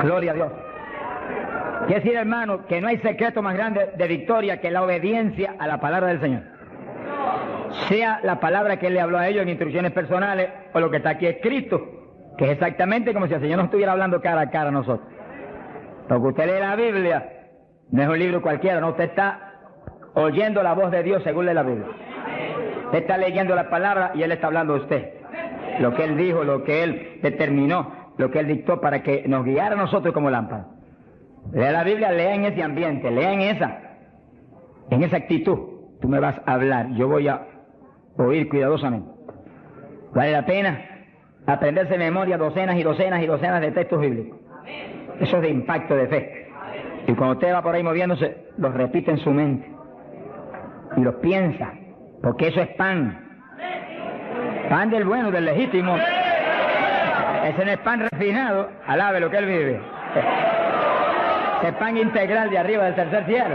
Gloria a Dios. Quiere decir, hermano, que no hay secreto más grande de victoria que la obediencia a la palabra del Señor. Sea la palabra que Él le habló a ellos en instrucciones personales o lo que está aquí escrito, que es exactamente como si el Señor nos estuviera hablando cara a cara a nosotros. Porque usted lee la Biblia, no es un libro cualquiera, no, usted está oyendo la voz de Dios según lee la Biblia. Usted está leyendo la palabra y Él está hablando a usted. Lo que Él dijo, lo que Él determinó, lo que Él dictó para que nos guiara a nosotros como lámpara. Lea la Biblia, lea en ese ambiente, lea en esa actitud. Tú me vas a hablar, yo voy a oír cuidadosamente. Vale la pena aprenderse de memoria docenas y docenas y docenas de textos bíblicos. Eso es de impacto de fe. Y cuando usted va por ahí moviéndose, los repite en su mente. Y los piensa, porque eso es pan. Pan del bueno, del legítimo. Ese no es pan refinado, alabe lo que Él vive. Es pan integral de arriba del tercer cielo.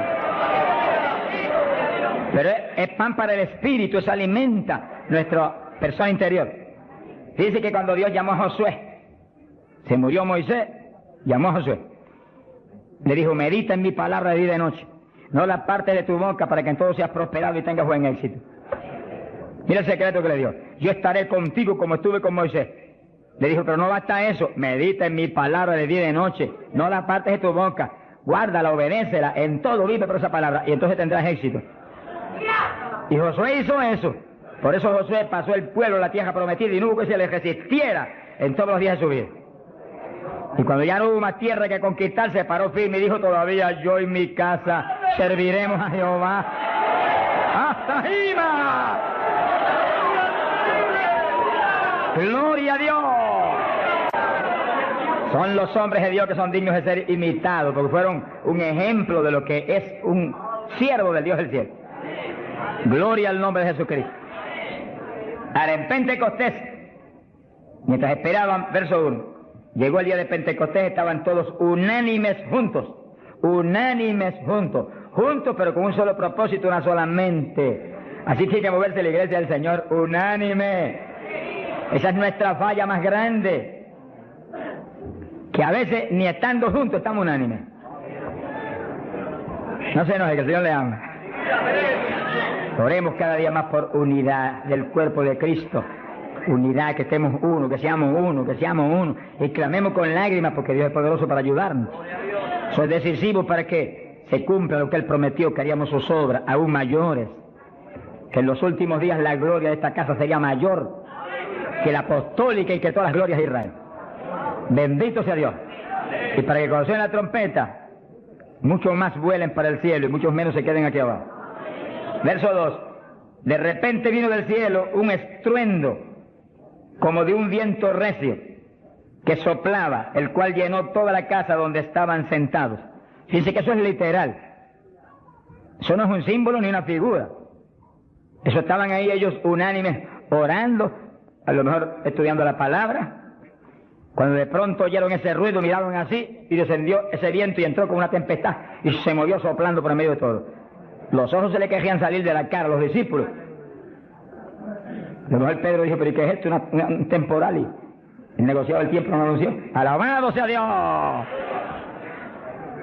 Pero es pan para el espíritu, eso alimenta nuestra persona interior. Dice que cuando Dios llamó a Josué, se murió Moisés, llamó a Josué. Le dijo, medita en mi palabra de día y de noche. No la parte de tu boca para que en todo seas prosperado y tengas buen éxito. Mira el secreto que le dio. Yo estaré contigo como estuve con Moisés. Le dijo, pero no basta eso, medita en mi palabra de día y de noche, no la partes de tu boca, guárdala, obedécela, en todo vive por esa palabra, y entonces tendrás éxito. Y Josué hizo eso. Por eso Josué pasó el pueblo a la tierra prometida y no hubo que se le resistiera en todos los días de su vida. Y cuando ya no hubo más tierra que conquistar, se paró firme y dijo, todavía yo y mi casa serviremos a Jehová. ¡Hasta arriba! ¡Gloria a Dios! Son los hombres de Dios que son dignos de ser imitados, porque fueron un ejemplo de lo que es un siervo del Dios del cielo. Gloria al nombre de Jesucristo. Ahora, en Pentecostés, mientras esperaban, verso 1, llegó el día de Pentecostés, estaban todos unánimes juntos, pero con un solo propósito, una sola mente. Así tiene que moverse la iglesia del Señor, unánime. Esa es nuestra falla más grande, que a veces ni estando juntos estamos unánimes. No se enoje, que el Señor le ama. Oremos cada día más por unidad del cuerpo de Cristo. Unidad, que estemos uno, que seamos uno. Y clamemos con lágrimas porque Dios es poderoso para ayudarnos. Eso es decisivo para que se cumpla lo que Él prometió, que haríamos sus obras aún mayores. Que en los últimos días la gloria de esta casa sería mayor que la apostólica y que todas las glorias de Israel. Bendito sea Dios. Y para que cuando suene la trompeta, muchos más vuelen para el cielo y muchos menos se queden aquí abajo. Verso 2. De repente vino del cielo un estruendo como de un viento recio que soplaba, el cual llenó toda la casa donde estaban sentados. Fíjense que eso es literal. Eso no es un símbolo ni una figura. Eso estaban ahí ellos unánimes orando, a lo mejor estudiando la palabra. Cuando de pronto oyeron ese ruido, miraron así y descendió ese viento y entró con una tempestad y se movió soplando por el medio de todo. Los ojos se le querían salir de la cara a los discípulos. A lo mejor Pedro dijo, pero ¿y qué es esto? Un temporal. Y el negociado del tiempo no anunció. ¡Alabado sea Dios!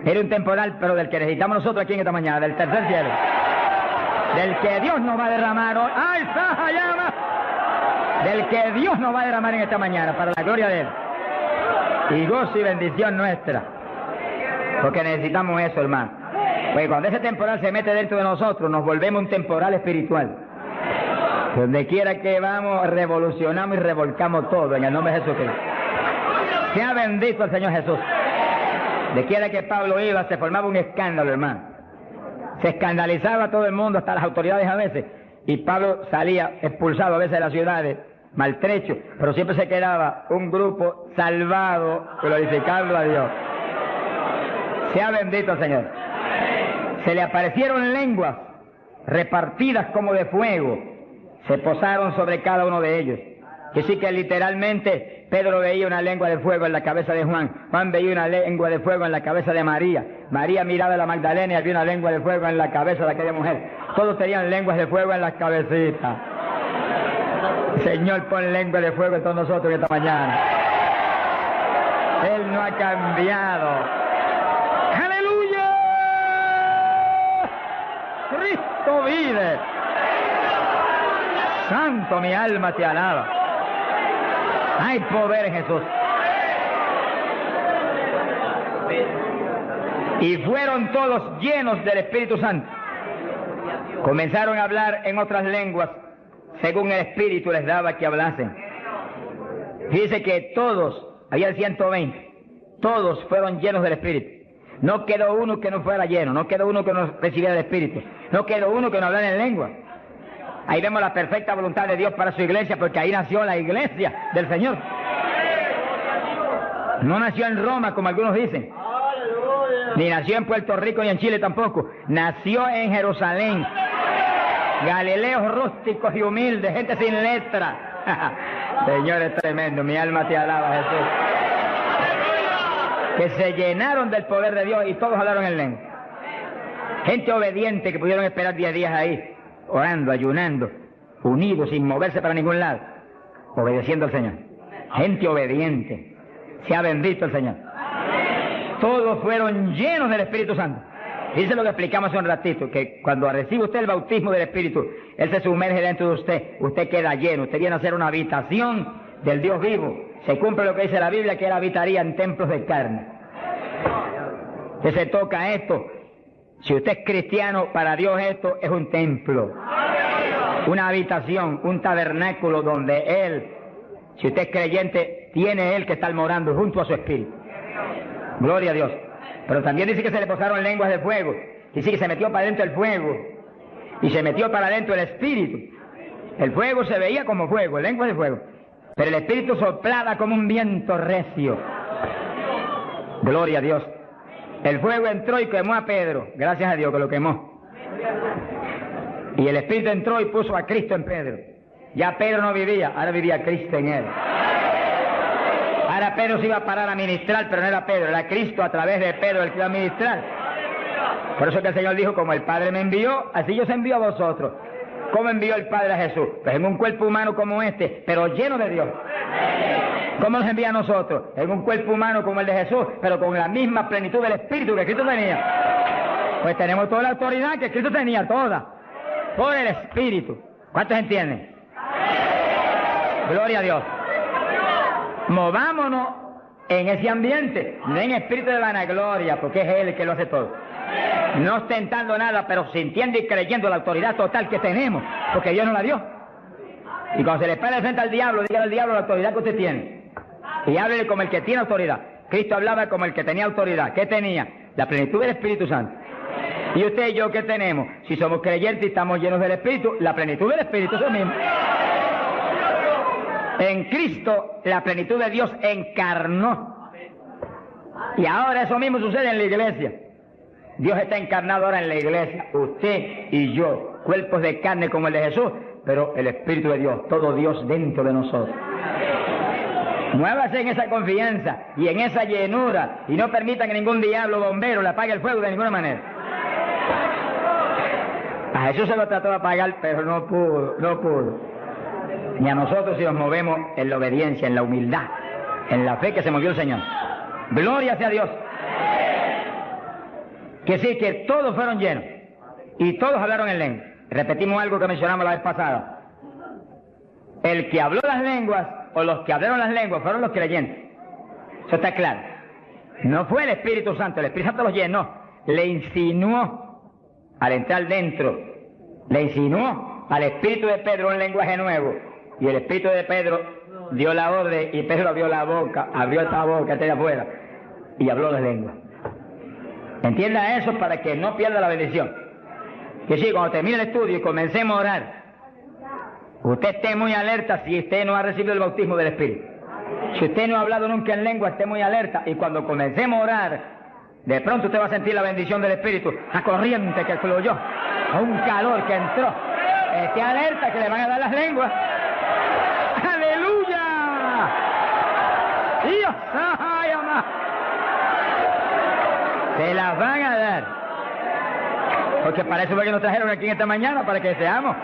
Era un temporal, pero del que necesitamos nosotros aquí en esta mañana, del tercer cielo. Del que Dios nos va a derramar hoy. ¡Ay, Saja, llama! Del que Dios nos va a derramar en esta mañana, para la gloria de Él. Y gozo y bendición nuestra. Porque necesitamos eso, hermano. Pues cuando ese temporal se mete dentro de nosotros, nos volvemos un temporal espiritual. Donde quiera que vamos, revolucionamos y revolcamos todo en el nombre de Jesucristo. Sea bendito el Señor Jesús. De quiera que Pablo iba, se formaba un escándalo, hermano. Se escandalizaba a todo el mundo, hasta las autoridades a veces. Y Pablo salía expulsado a veces de las ciudades, maltrecho, pero siempre se quedaba un grupo salvado, glorificando a Dios. Sea bendito el Señor. Se le aparecieron lenguas repartidas como de fuego, se posaron sobre cada uno de ellos. Así que literalmente Pedro veía una lengua de fuego en la cabeza de Juan, Juan veía una lengua de fuego en la cabeza de María, María miraba a la Magdalena y había una lengua de fuego en la cabeza de aquella mujer. Todos tenían lenguas de fuego en las cabecitas. Señor, pon lengua de fuego en todos nosotros esta mañana. Él no ha cambiado. ¡Aleluya! Cristo vive. Santo, mi alma te alaba. Hay poder en Jesús. Y fueron todos llenos del Espíritu Santo. Comenzaron a hablar en otras lenguas, según el Espíritu les daba que hablasen. Dice que todos, había 120, todos fueron llenos del Espíritu. No quedó uno que no fuera lleno, no quedó uno que no recibiera el Espíritu, no quedó uno que no hablara en lengua. Ahí vemos la perfecta voluntad de Dios para su iglesia, porque ahí nació la iglesia del Señor. No nació en Roma, como algunos dicen, ni nació en Puerto Rico ni en Chile tampoco. Nació en Jerusalén. Galileos rústicos y humildes, gente sin letra. Señor, es tremendo, mi alma te alaba, Jesús. Que se llenaron del poder de Dios y todos hablaron en lengua. Gente obediente que pudieron esperar 10 días ahí, orando, ayunando, unidos, sin moverse para ningún lado, obedeciendo al Señor. Gente obediente. Sea bendito el Señor. Todos fueron llenos del Espíritu Santo. Dice lo que explicamos hace un ratito, que cuando recibe usted el bautismo del Espíritu, Él se sumerge dentro de usted queda lleno, usted viene a ser una habitación del Dios vivo. Se cumple lo que dice la Biblia, que Él habitaría en templos de carne. Que se toca esto. Si usted es cristiano, para Dios esto es un templo, una habitación, un tabernáculo donde Él, si usted es creyente, tiene Él que estar morando junto a su Espíritu. Gloria a Dios. Pero también dice que se le posaron lenguas de fuego. Dice que se metió para adentro el fuego y se metió para adentro el Espíritu. El fuego se veía como fuego, lenguas de fuego, pero el Espíritu soplaba como un viento recio. Gloria a Dios. El fuego entró y quemó a Pedro. Gracias a Dios que lo quemó. Y el Espíritu entró y puso a Cristo en Pedro. Ya Pedro no vivía, ahora vivía Cristo en él. Ahora Pedro se iba a parar a ministrar, pero no era Pedro, era Cristo a través de Pedro el que iba a ministrar. Por eso que el Señor dijo, como el Padre me envió, así yo os envío a vosotros. ¿Cómo envió el Padre a Jesús? Pues en un cuerpo humano como este, pero lleno de Dios. ¿Cómo nos envía a nosotros? En un cuerpo humano como el de Jesús, pero con la misma plenitud del Espíritu que Cristo tenía. Pues tenemos toda la autoridad que Cristo tenía, toda, por el Espíritu. ¿Cuántos entienden? Gloria a Dios. Movámonos en ese ambiente, no en espíritu de vanagloria, porque es Él el que lo hace todo. No ostentando nada, pero sintiendo y creyendo la autoridad total que tenemos, porque Dios nos la dio. Y cuando se le pare frente al diablo, dígale al diablo la autoridad que usted tiene. Y háblele como el que tiene autoridad. Cristo hablaba como el que tenía autoridad. ¿Qué tenía? La plenitud del Espíritu Santo. ¿Y usted y yo qué tenemos? Si somos creyentes y estamos llenos del Espíritu, la plenitud del Espíritu es lo mismo. En Cristo la plenitud de Dios encarnó. Y ahora eso mismo sucede en la iglesia. Dios está encarnado ahora en la iglesia. Usted y yo, cuerpos de carne como el de Jesús, pero el Espíritu de Dios, todo Dios dentro de nosotros. Muévase en esa confianza y en esa llenura y no permitan que ningún diablo bombero le apague el fuego de ninguna manera. A Jesús se lo trató de apagar, pero no pudo. Ni a nosotros si nos movemos en la obediencia, en la humildad, en la fe que se movió el Señor. Gloria sea a Dios. Que sí, que todos fueron llenos y todos hablaron en lengua. Repetimos algo que mencionamos la vez pasada. El que habló las lenguas o los que hablaron las lenguas fueron los creyentes. Eso está claro. No fue el Espíritu Santo, el Espíritu Santo los llenó, le insinuó al entrar dentro, le insinuó al Espíritu de Pedro un lenguaje nuevo. Y el Espíritu de Pedro dio la orden y Pedro abrió la boca, abrió esta boca, está de afuera, y habló las lenguas. Entienda eso para que no pierda la bendición. Que sí, cuando termine el estudio y comencemos a orar, usted esté muy alerta si usted no ha recibido el bautismo del Espíritu. Si usted no ha hablado nunca en lengua, esté muy alerta. Y cuando comencemos a orar, de pronto usted va a sentir la bendición del Espíritu, la corriente que fluyó, a un calor que entró. Esté alerta que le van a dar las lenguas. ¡Aleluya! ¡Dios! ¡Ay, amá! Se las van a dar. Porque para eso fue que nos trajeron aquí en esta mañana, para que seamos,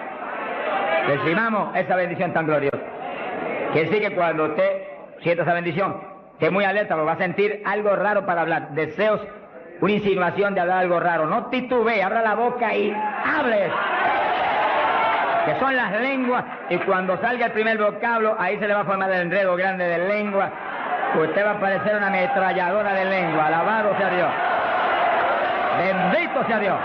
recibamos esa bendición tan gloriosa. Quiere decir que cuando usted sienta esa bendición, esté muy alerta porque va a sentir algo raro para hablar, deseos, una insinuación de hablar algo raro. No titubee, abra la boca y hable. Que son las lenguas, y cuando salga el primer vocablo, ahí se le va a formar el enredo grande de lengua. Usted va a parecer una ametralladora de lengua. Alabado sea Dios. Bendito sea Dios.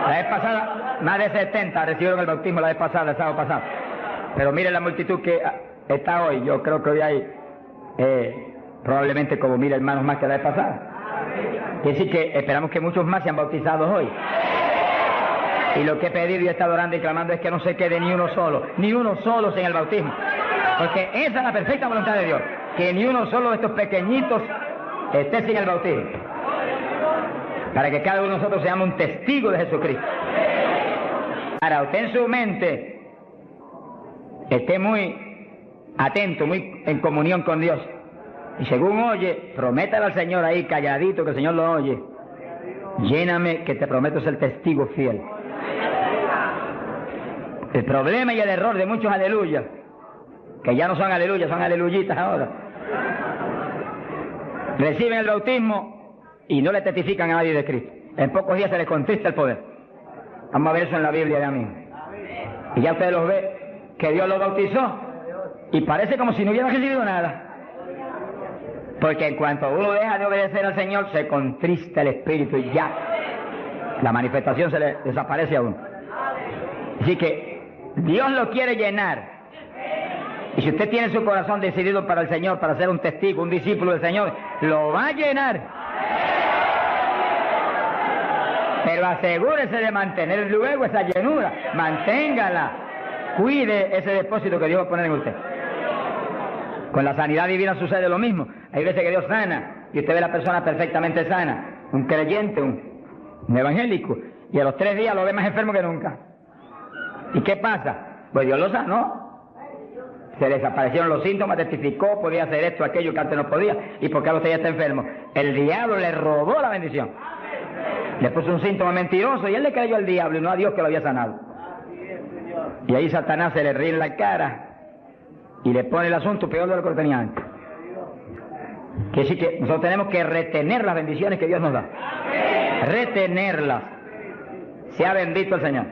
La vez pasada, más de 70 recibieron el bautismo la vez pasada, el sábado pasado. Pero mire la multitud que está hoy. Yo creo que hoy hay probablemente como 1000 hermanos más que la vez pasada. Quiere decir que esperamos que muchos más sean bautizados hoy. Y lo que he pedido y he estado orando y clamando es que no se quede ni uno solo sin el bautismo. Porque esa es la perfecta voluntad de Dios, que ni uno solo de estos pequeñitos esté sin el bautismo. Para que cada uno de nosotros seamos un testigo de Jesucristo. Ahora, usted en su mente esté muy atento, muy en comunión con Dios. Y según oye, prométale al Señor ahí calladito, que el Señor lo oye. Lléname, que te prometo ser testigo fiel. El problema y el error de muchos aleluyas, que ya no son aleluyas, son aleluyitas ahora, reciben el bautismo y no le testifican a nadie de Cristo. En pocos días se les contrista el poder. Vamos a ver eso en la Biblia ya mismo. Y ya usted los ve, que Dios los bautizó, y parece como si no hubieran recibido nada. Porque en cuanto uno deja de obedecer al Señor, se contrista el Espíritu y ya la manifestación se le desaparece a uno. Así que Dios lo quiere llenar. Y si usted tiene su corazón decidido para el Señor, para ser un testigo, un discípulo del Señor, lo va a llenar. Pero asegúrese de mantener luego esa llenura. Manténgala. Cuide ese depósito que Dios va a poner en usted. Con la sanidad divina sucede lo mismo. Hay veces que Dios sana y usted ve a la persona perfectamente sana. Un creyente, un evangélico. Y a los 3 días lo ve más enfermo que nunca. ¿Y qué pasa? Pues Dios lo sanó. Se desaparecieron los síntomas, testificó, podía hacer esto, aquello que antes no podía. ¿Y por qué usted ya está enfermo? El diablo le robó la bendición. Le puso un síntoma mentiroso y él le creyó al diablo y no a Dios que lo había sanado. Y ahí Satanás se le ríe en la cara y le pone el asunto peor de lo que lo tenía antes. Que sí que nosotros tenemos que retener las bendiciones que Dios nos da. Retenerlas. Sea bendito el Señor.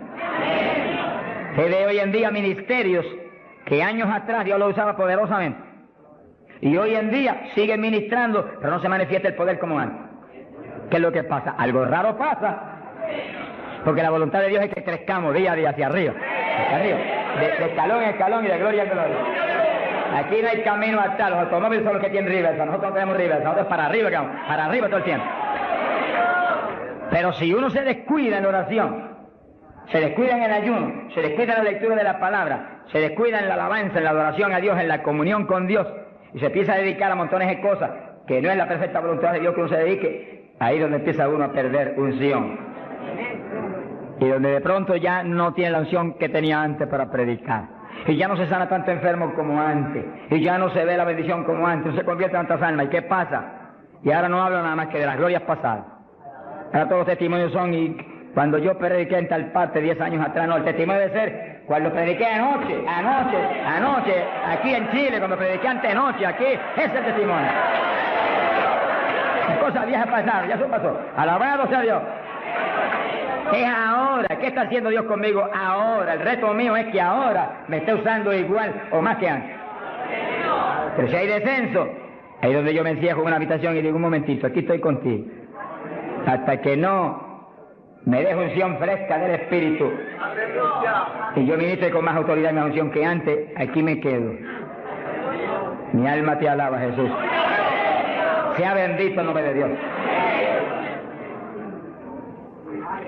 Se ve hoy en día ministerios que años atrás Dios lo usaba poderosamente. Y hoy en día siguen ministrando, pero no se manifiesta el poder como antes. ¿Qué es lo que pasa? Algo raro pasa. Porque la voluntad de Dios es que crezcamos día a día hacia arriba. Hacia arriba. De escalón en escalón y de gloria en gloria. Aquí no hay camino atrás. Los automóviles son los que tienen reversa. Nosotros no tenemos reversa. Nosotros para arriba, para arriba todo el tiempo. Pero si uno se descuida en la oración, se descuida en el ayuno, se descuida en la lectura de la palabra, se descuida en la alabanza, en la adoración a Dios, en la comunión con Dios, y se empieza a dedicar a montones de cosas que no es la perfecta voluntad de Dios que uno se dedique, ahí es donde empieza uno a perder unción. Y donde de pronto ya no tiene la unción que tenía antes para predicar. Y ya no se sana tanto enfermo como antes. Y ya no se ve la bendición como antes. No se convierte en tantas almas. ¿Y qué pasa? Y ahora no hablo nada más que de las glorias pasadas. Ahora todos los testimonios son, y cuando yo prediqué en tal parte 10 años atrás, no, el testimonio debe ser cuando prediqué anoche, aquí en Chile, cuando prediqué antenoche, aquí, ese es el testimonio. Cosas viejas pasadas, ya eso pasó. Alabado sea Dios. Es ahora. ¿Qué está haciendo Dios conmigo ahora? El reto mío es que ahora me esté usando igual o más que antes. Pero si hay descenso, ahí es donde yo me encierro en una habitación y digo, un momentito, aquí estoy contigo. Hasta que no me deje unción fresca del Espíritu y yo ministre con más autoridad y más unción que antes, aquí me quedo. Mi alma te alaba, Jesús. Sea bendito el nombre de Dios.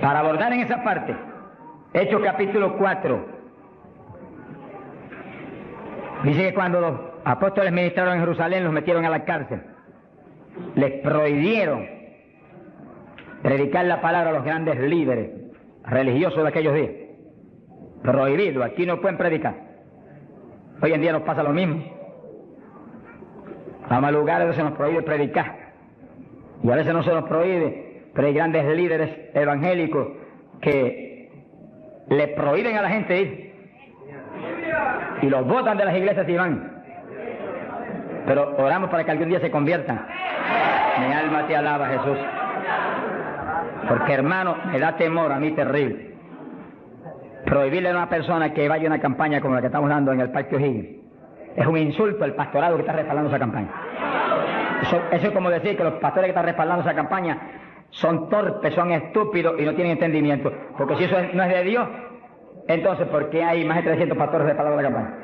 Para abordar en esa parte, Hechos capítulo 4, dice que cuando los apóstoles ministraron en Jerusalén, los metieron a la cárcel, les prohibieron predicar la palabra a los grandes líderes religiosos de aquellos días. Prohibido, aquí no pueden predicar. Hoy en día nos pasa lo mismo. Vamos a lugares donde se nos prohíbe predicar, y a veces no se nos prohíbe, pero hay grandes líderes evangélicos que le prohíben a la gente ir. y los botan de las iglesias y van. Pero oramos para que algún día se conviertan. Mi alma te alaba, Jesús. Porque, hermano, me da temor a mí terrible prohibirle a una persona que vaya a una campaña como la que estamos dando en el Parque O'Higgins. Es un insulto al pastorado que está respaldando esa campaña. Eso es como decir que los pastores que están respaldando esa campaña son torpes, son estúpidos y no tienen entendimiento. Porque si eso no es de Dios, entonces ¿por qué hay más de 300 pastores respaldando la campaña?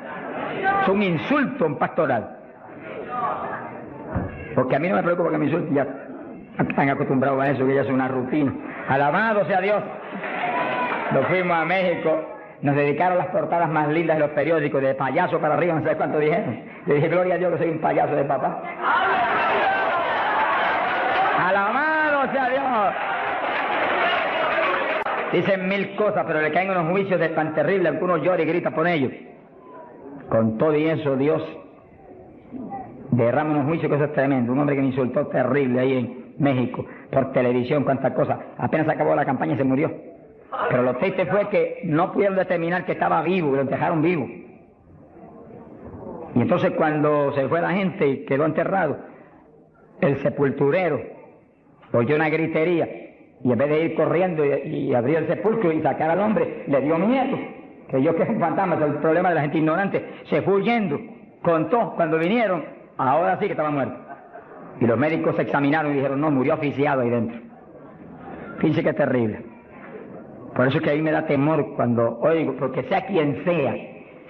Es un insulto a un pastoral. Porque a mí no me preocupa que me insulten, ya están acostumbrados a eso, que ya es una rutina. Alabado sea Dios. Nos fuimos a México, nos dedicaron las portadas más lindas de los periódicos, de payaso para arriba, no sé cuánto dijeron. Yo dije, gloria a Dios que soy un payaso de papá. Alabado sea Dios. Dicen mil cosas, pero le caen unos juicios de tan terribles, aunque uno llora y grita por ellos. Con todo y eso, Dios derrama unos juicios que eso es tremendo. Un hombre que me insultó terrible ahí en México, por televisión, cuántas cosas. Apenas acabó la campaña y se murió. Pero lo triste fue que no pudieron determinar que estaba vivo, que lo dejaron vivo. Y entonces cuando se fue la gente y quedó enterrado, el sepulturero oyó una gritería y en vez de ir corriendo y abrir el sepulcro y sacar al hombre, le dio miedo. Creyó que es un fantasma, es el problema de la gente ignorante. Se fue huyendo, contó, cuando vinieron, ahora sí que estaba muerto. Y los médicos se examinaron y dijeron, no, murió asfixiado ahí dentro. Fíjense qué terrible. Por eso es que a mí me da temor cuando oigo, porque sea quien sea,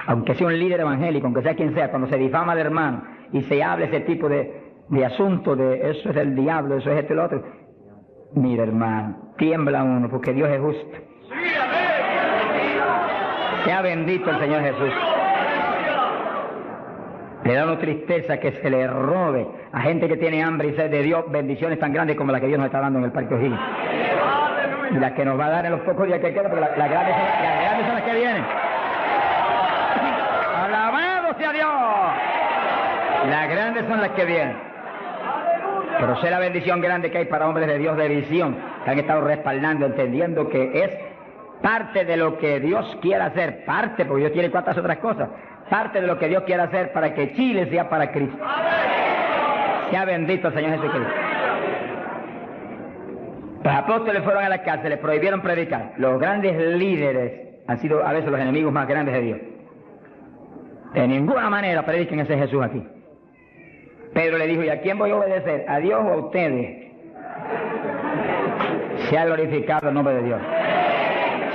aunque sea un líder evangélico, aunque sea quien sea, cuando se difama al hermano y se habla ese tipo de asunto, de eso es el diablo, eso es esto y lo otro, mira hermano, tiembla uno, porque Dios es justo. Sea bendito el Señor Jesús. Le da una tristeza que se le robe a gente que tiene hambre y sed de Dios bendiciones tan grandes como las que Dios nos está dando en el Parque O'Higgins. Y las que nos va a dar en los pocos días que quedan, porque las grandes son las que vienen. ¡Alabado sea Dios! Las grandes son las que vienen. Pero sé la bendición grande que hay para hombres de Dios de visión, que han estado respaldando, entendiendo que es parte de lo que Dios quiere hacer, parte, porque Dios tiene cuantas otras cosas, parte de lo que Dios quiere hacer para que Chile sea para Cristo. Sea bendito el Señor Jesucristo. Los apóstoles fueron a la cárcel, les prohibieron predicar. Los grandes líderes han sido a veces los enemigos más grandes de Dios. De ninguna manera prediquen ese Jesús aquí. Pedro le dijo, ¿y a quién voy a obedecer? ¿A Dios o a ustedes? Sea glorificado el nombre de Dios.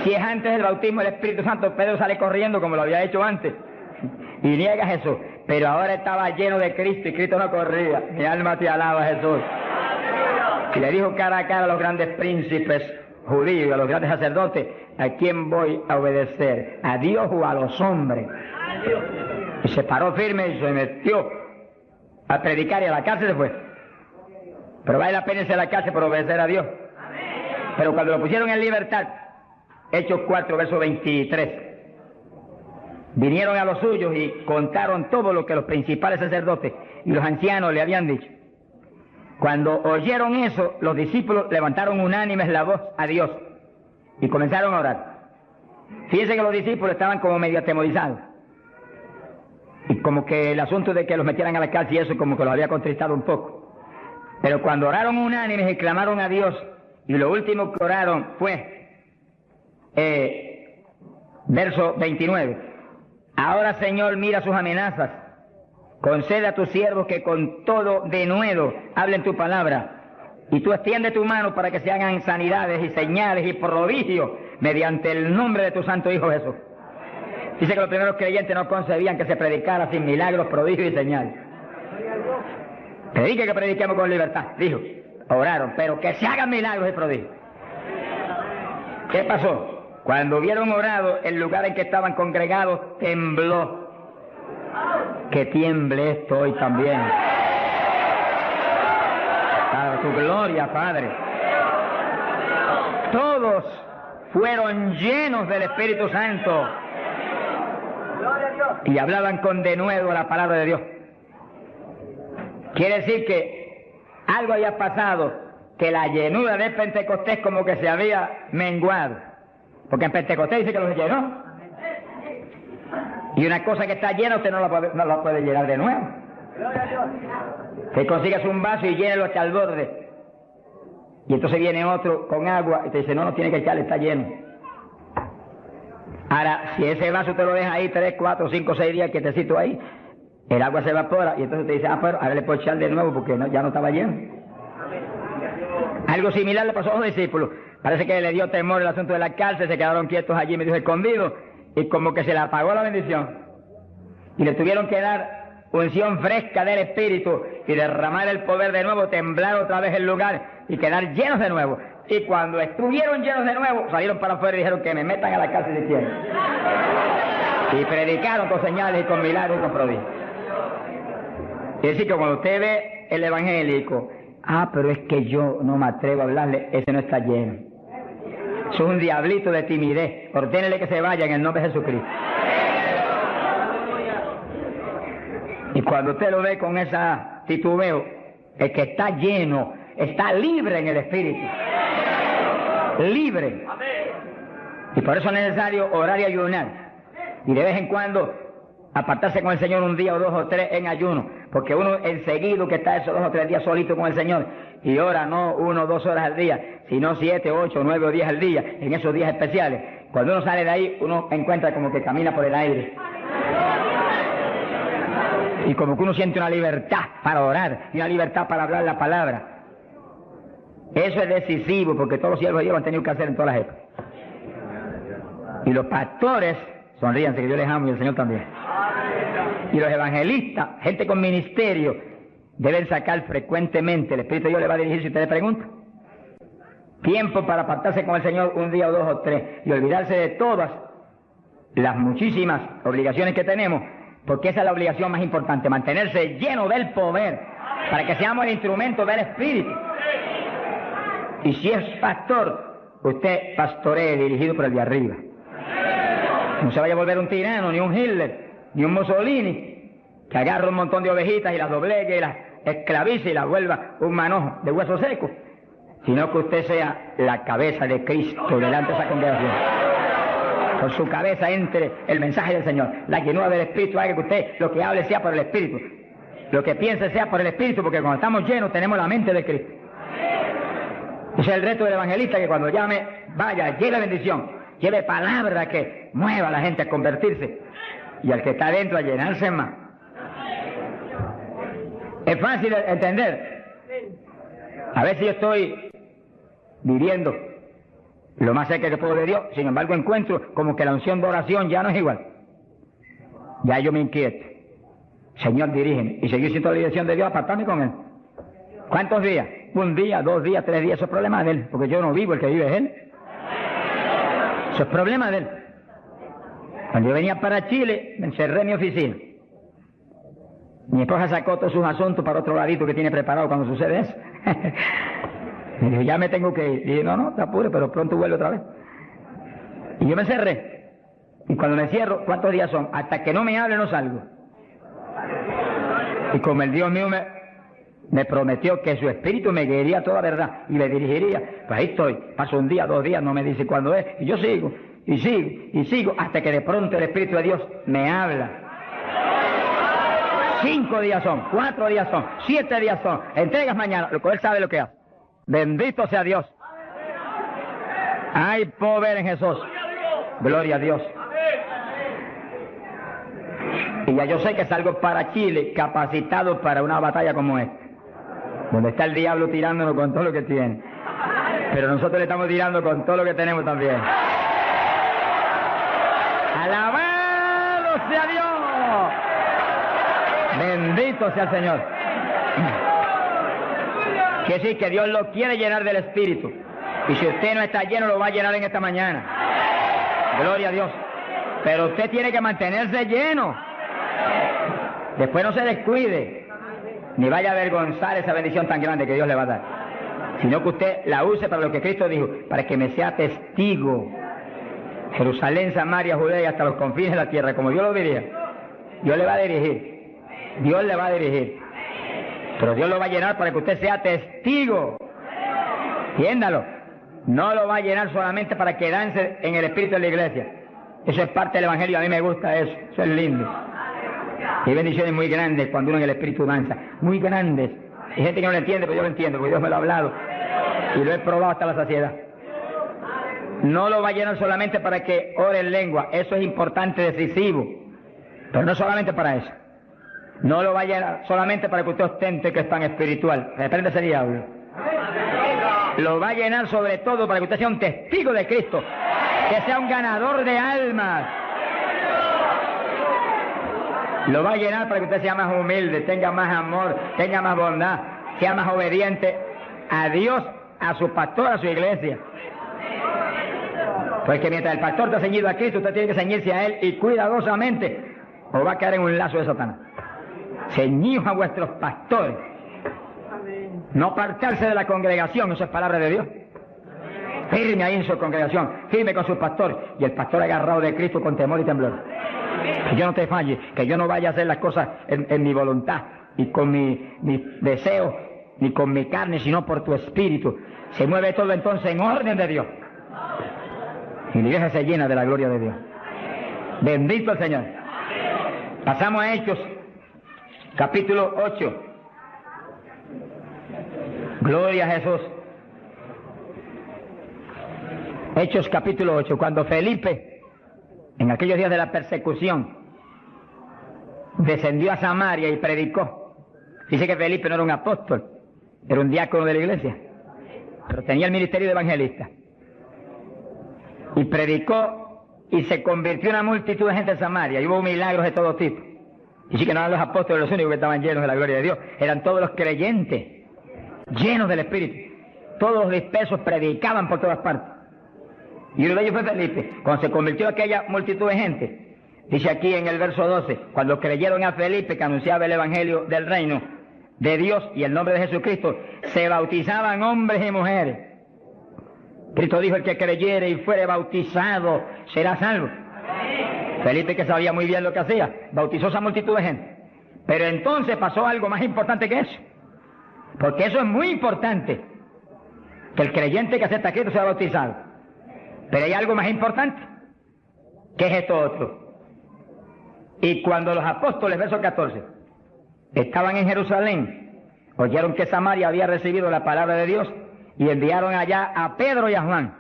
Si es antes del bautismo del Espíritu Santo, Pedro sale corriendo como lo había hecho antes y niega a Jesús. Pero ahora estaba lleno de Cristo y Cristo no corría. Mi alma te alaba, Jesús. Y le dijo cara a cara a los grandes príncipes judíos, a los grandes sacerdotes, ¿a quién voy a obedecer? ¿A Dios o a los hombres? Y se paró firme y se metió a predicar y a la cárcel después. Pero vale la pena irse a la cárcel por obedecer a Dios. Pero cuando lo pusieron en libertad, Hechos 4, verso 23, vinieron a los suyos y contaron todo lo que los principales sacerdotes y los ancianos le habían dicho. Cuando oyeron eso, los discípulos levantaron unánimes la voz a Dios y comenzaron a orar. Fíjense que los discípulos estaban como medio atemorizados. Y como que el asunto de que los metieran a la cárcel y eso como que los había contristado un poco. Pero cuando oraron unánimes y clamaron a Dios, y lo último que oraron fue, verso 29, ahora Señor mira sus amenazas, concede a tus siervos que con todo denuedo hablen tu palabra, y tú extiende tu mano para que se hagan sanidades y señales y prodigios mediante el nombre de tu santo Hijo Jesús. Dice que los primeros creyentes no concebían que se predicara sin milagros, prodigios y señales. Predique que prediquemos con libertad, dijo. Oraron, pero que se hagan milagros y prodigios. ¿Qué pasó? Cuando hubieron orado, el lugar en que estaban congregados tembló. Que tiemble esto hoy también. Para tu gloria, Padre. Todos fueron llenos del Espíritu Santo y hablaban con denuedo la palabra de Dios. Quiere decir que algo había pasado, que la llenura de Pentecostés como que se había menguado, porque en Pentecostés dice que los llenó. Y una cosa que está llena usted no la puede llenar de nuevo. Te consigas un vaso y llénelo hasta el borde. Y entonces viene otro con agua y te dice, no tiene que echarle, está lleno. Ahora, si ese vaso te lo deja ahí 3, 4, 5, 6 días quietecito ahí, el agua se evapora y entonces te dice, pero ahora le puedo echar de nuevo porque ya no estaba lleno. Algo similar le pasó a los discípulos. Parece que le dio temor el asunto de la cárcel, se quedaron quietos allí, medio escondidos, y como que se le apagó la bendición. Y le tuvieron que dar unción fresca del Espíritu y derramar el poder de nuevo, temblar otra vez el lugar y quedar llenos de nuevo. Y cuando estuvieron llenos de nuevo, salieron para afuera y dijeron que me metan a la cárcel si quieren. Y predicaron con señales y con milagros y con prodigios. Es decir, que cuando usted ve el evangélico, pero es que yo no me atrevo a hablarle, ese no está lleno. Es un diablito de timidez. Ordénele que se vaya en el nombre de Jesucristo. Y cuando usted lo ve con esa titubeo, el que está lleno, está libre en el Espíritu. Libre. Y por eso es necesario orar y ayunar. Y de vez en cuando apartarse con el Señor un día o 2 o 3 en ayuno. Porque uno enseguida que está esos 2 o 3 días solito con el Señor y ora no 1 o 2 horas al día, sino 7, 8, 9 o 10 al día, en esos días especiales. Cuando uno sale de ahí, uno encuentra como que camina por el aire. Y como que uno siente una libertad para orar y una libertad para hablar la palabra. Eso es decisivo, porque todos los siervos de Dios lo han tenido que hacer en todas las épocas. Y los pastores, sonríanse que yo les amo y el Señor también. Y los evangelistas, gente con ministerio, deben sacar frecuentemente, el Espíritu de Dios le va a dirigir si usted le pregunta, tiempo para apartarse con el Señor un día o 2 o 3 y olvidarse de todas las muchísimas obligaciones que tenemos, porque esa es la obligación más importante, mantenerse lleno del poder, para que seamos el instrumento del Espíritu. Y si es pastor, usted pastoree dirigido por el de arriba. No se vaya a volver un tirano, ni un Hitler, ni un Mussolini, que agarra un montón de ovejitas y las doblegue y las esclavice y las vuelva un manojo de hueso seco, sino que usted sea la cabeza de Cristo delante de esa congregación. Con su cabeza entre el mensaje del Señor. La llenura del Espíritu haga que usted lo que hable sea por el Espíritu. Lo que piense sea por el Espíritu, porque cuando estamos llenos tenemos la mente de Cristo. Ese es el reto del evangelista, que cuando llame, vaya, lleve bendición, lleve palabra que mueva a la gente a convertirse y al que está adentro a llenarse más. Es fácil entender. A veces yo estoy viviendo lo más cerca que puedo de Dios, sin embargo encuentro como que la unción de oración ya no es igual. Ya yo me inquieto. Señor, dirígeme. Y seguir siendo la dirección de Dios, apartarme con Él. ¿Cuántos días? 1 día, 2 días, 3 días. Eso es problema de Él, porque yo no vivo, el que vive es Él. Eso es problema de Él. Cuando yo venía para Chile, me encerré en mi oficina. Mi esposa sacó todos sus asuntos para otro ladito que tiene preparado cuando sucede eso. Me dijo, ya me tengo que ir. Y dije, no, te apures, pero pronto vuelvo otra vez. Y yo me encerré. Y cuando me cierro, ¿cuántos días son? Hasta que no me hable, no salgo. Y como el Dios mío me prometió que su espíritu me guiaría toda verdad y me dirigiría, pues ahí estoy. Paso 1 día, 2 días, no me dice cuándo es. Y yo sigo, y sigo, y sigo, hasta que de pronto el Espíritu de Dios me habla. 5 días son, 4 días son, 7 días son. Entregas mañana, lo que Él sabe lo que hace. Bendito sea Dios. Hay poder en Jesús. Gloria a Dios. Y ya yo sé que salgo para Chile capacitado para una batalla como esta, donde está el diablo tirándonos con todo lo que tiene, pero nosotros le estamos tirando con todo lo que tenemos también. ¡Alabado sea Dios! Bendito sea el Señor. Quiere decir que Dios lo quiere llenar del Espíritu, y si usted no está lleno lo va a llenar en esta mañana. Gloria a Dios. Pero usted tiene que mantenerse lleno. Después no se descuide, ni vaya a avergonzar esa bendición tan grande que Dios le va a dar, sino que usted la use para lo que Cristo dijo, para que me sea testigo. Jerusalén, Samaria, Judea y hasta los confines de la tierra, como Dios lo diría. Dios le va a dirigir, Dios le va a dirigir, pero Dios lo va a llenar para que usted sea testigo. Entiéndalo, no lo va a llenar solamente para quedarse en el espíritu de la iglesia. Eso es parte del Evangelio, a mí me gusta eso. Eso es lindo. Hay bendiciones muy grandes cuando uno en el Espíritu danza. Muy grandes. Hay gente que no lo entiende, pero yo lo entiendo, porque Dios me lo ha hablado. Y lo he probado hasta la saciedad. No lo va a llenar solamente para que ore en lengua. Eso es importante, decisivo. Pero no solamente para eso. No lo va a llenar solamente para que usted ostente que es tan espiritual. Reprende ese diablo. Lo va a llenar sobre todo para que usted sea un testigo de Cristo. Que sea un ganador de almas. Lo va a llenar para que usted sea más humilde, tenga más amor, tenga más bondad, sea más obediente a Dios, a su pastor, a su iglesia. Porque mientras el pastor está ceñido a Cristo, usted tiene que ceñirse a Él y cuidadosamente, o va a caer en un lazo de Satanás. Ceñidos a vuestros pastores. No apartarse de la congregación, eso es palabra de Dios. Firme ahí en su congregación, firme con su pastor, y el pastor agarrado de Cristo con temor y temblor. Que yo no te falle, que yo no vaya a hacer las cosas en mi voluntad, y con mi deseo, ni con mi carne, sino por tu espíritu. Se mueve todo entonces en orden de Dios. Y la iglesia se llena de la gloria de Dios. Bendito el Señor. Pasamos a Hechos, capítulo 8. Gloria a Jesús. Hechos capítulo 8, cuando Felipe, en aquellos días de la persecución, descendió a Samaria y predicó. Dice que Felipe no era un apóstol, era un diácono de la iglesia, pero tenía el ministerio de evangelista. Y predicó y se convirtió una multitud de gente en Samaria, y hubo milagros de todo tipo. Dice que no eran los apóstoles los únicos que estaban llenos de la gloria de Dios, eran todos los creyentes, llenos del Espíritu. Todos los dispersos predicaban por todas partes. Y uno de ellos fue Felipe. Cuando se convirtió aquella multitud de gente, dice aquí en el verso 12, cuando creyeron a Felipe que anunciaba el evangelio del reino de Dios y el nombre de Jesucristo, se bautizaban hombres y mujeres. Cristo dijo: el que creyere y fuere bautizado será salvo. Felipe, que sabía muy bien lo que hacía, bautizó a esa multitud de gente. Pero entonces pasó algo más importante que eso, porque eso es muy importante, que el creyente que acepta a Cristo sea bautizado. Pero hay algo más importante, que es esto otro. Y cuando los apóstoles, verso 14, estaban en Jerusalén, oyeron que Samaria había recibido la palabra de Dios, y enviaron allá a Pedro y a Juan,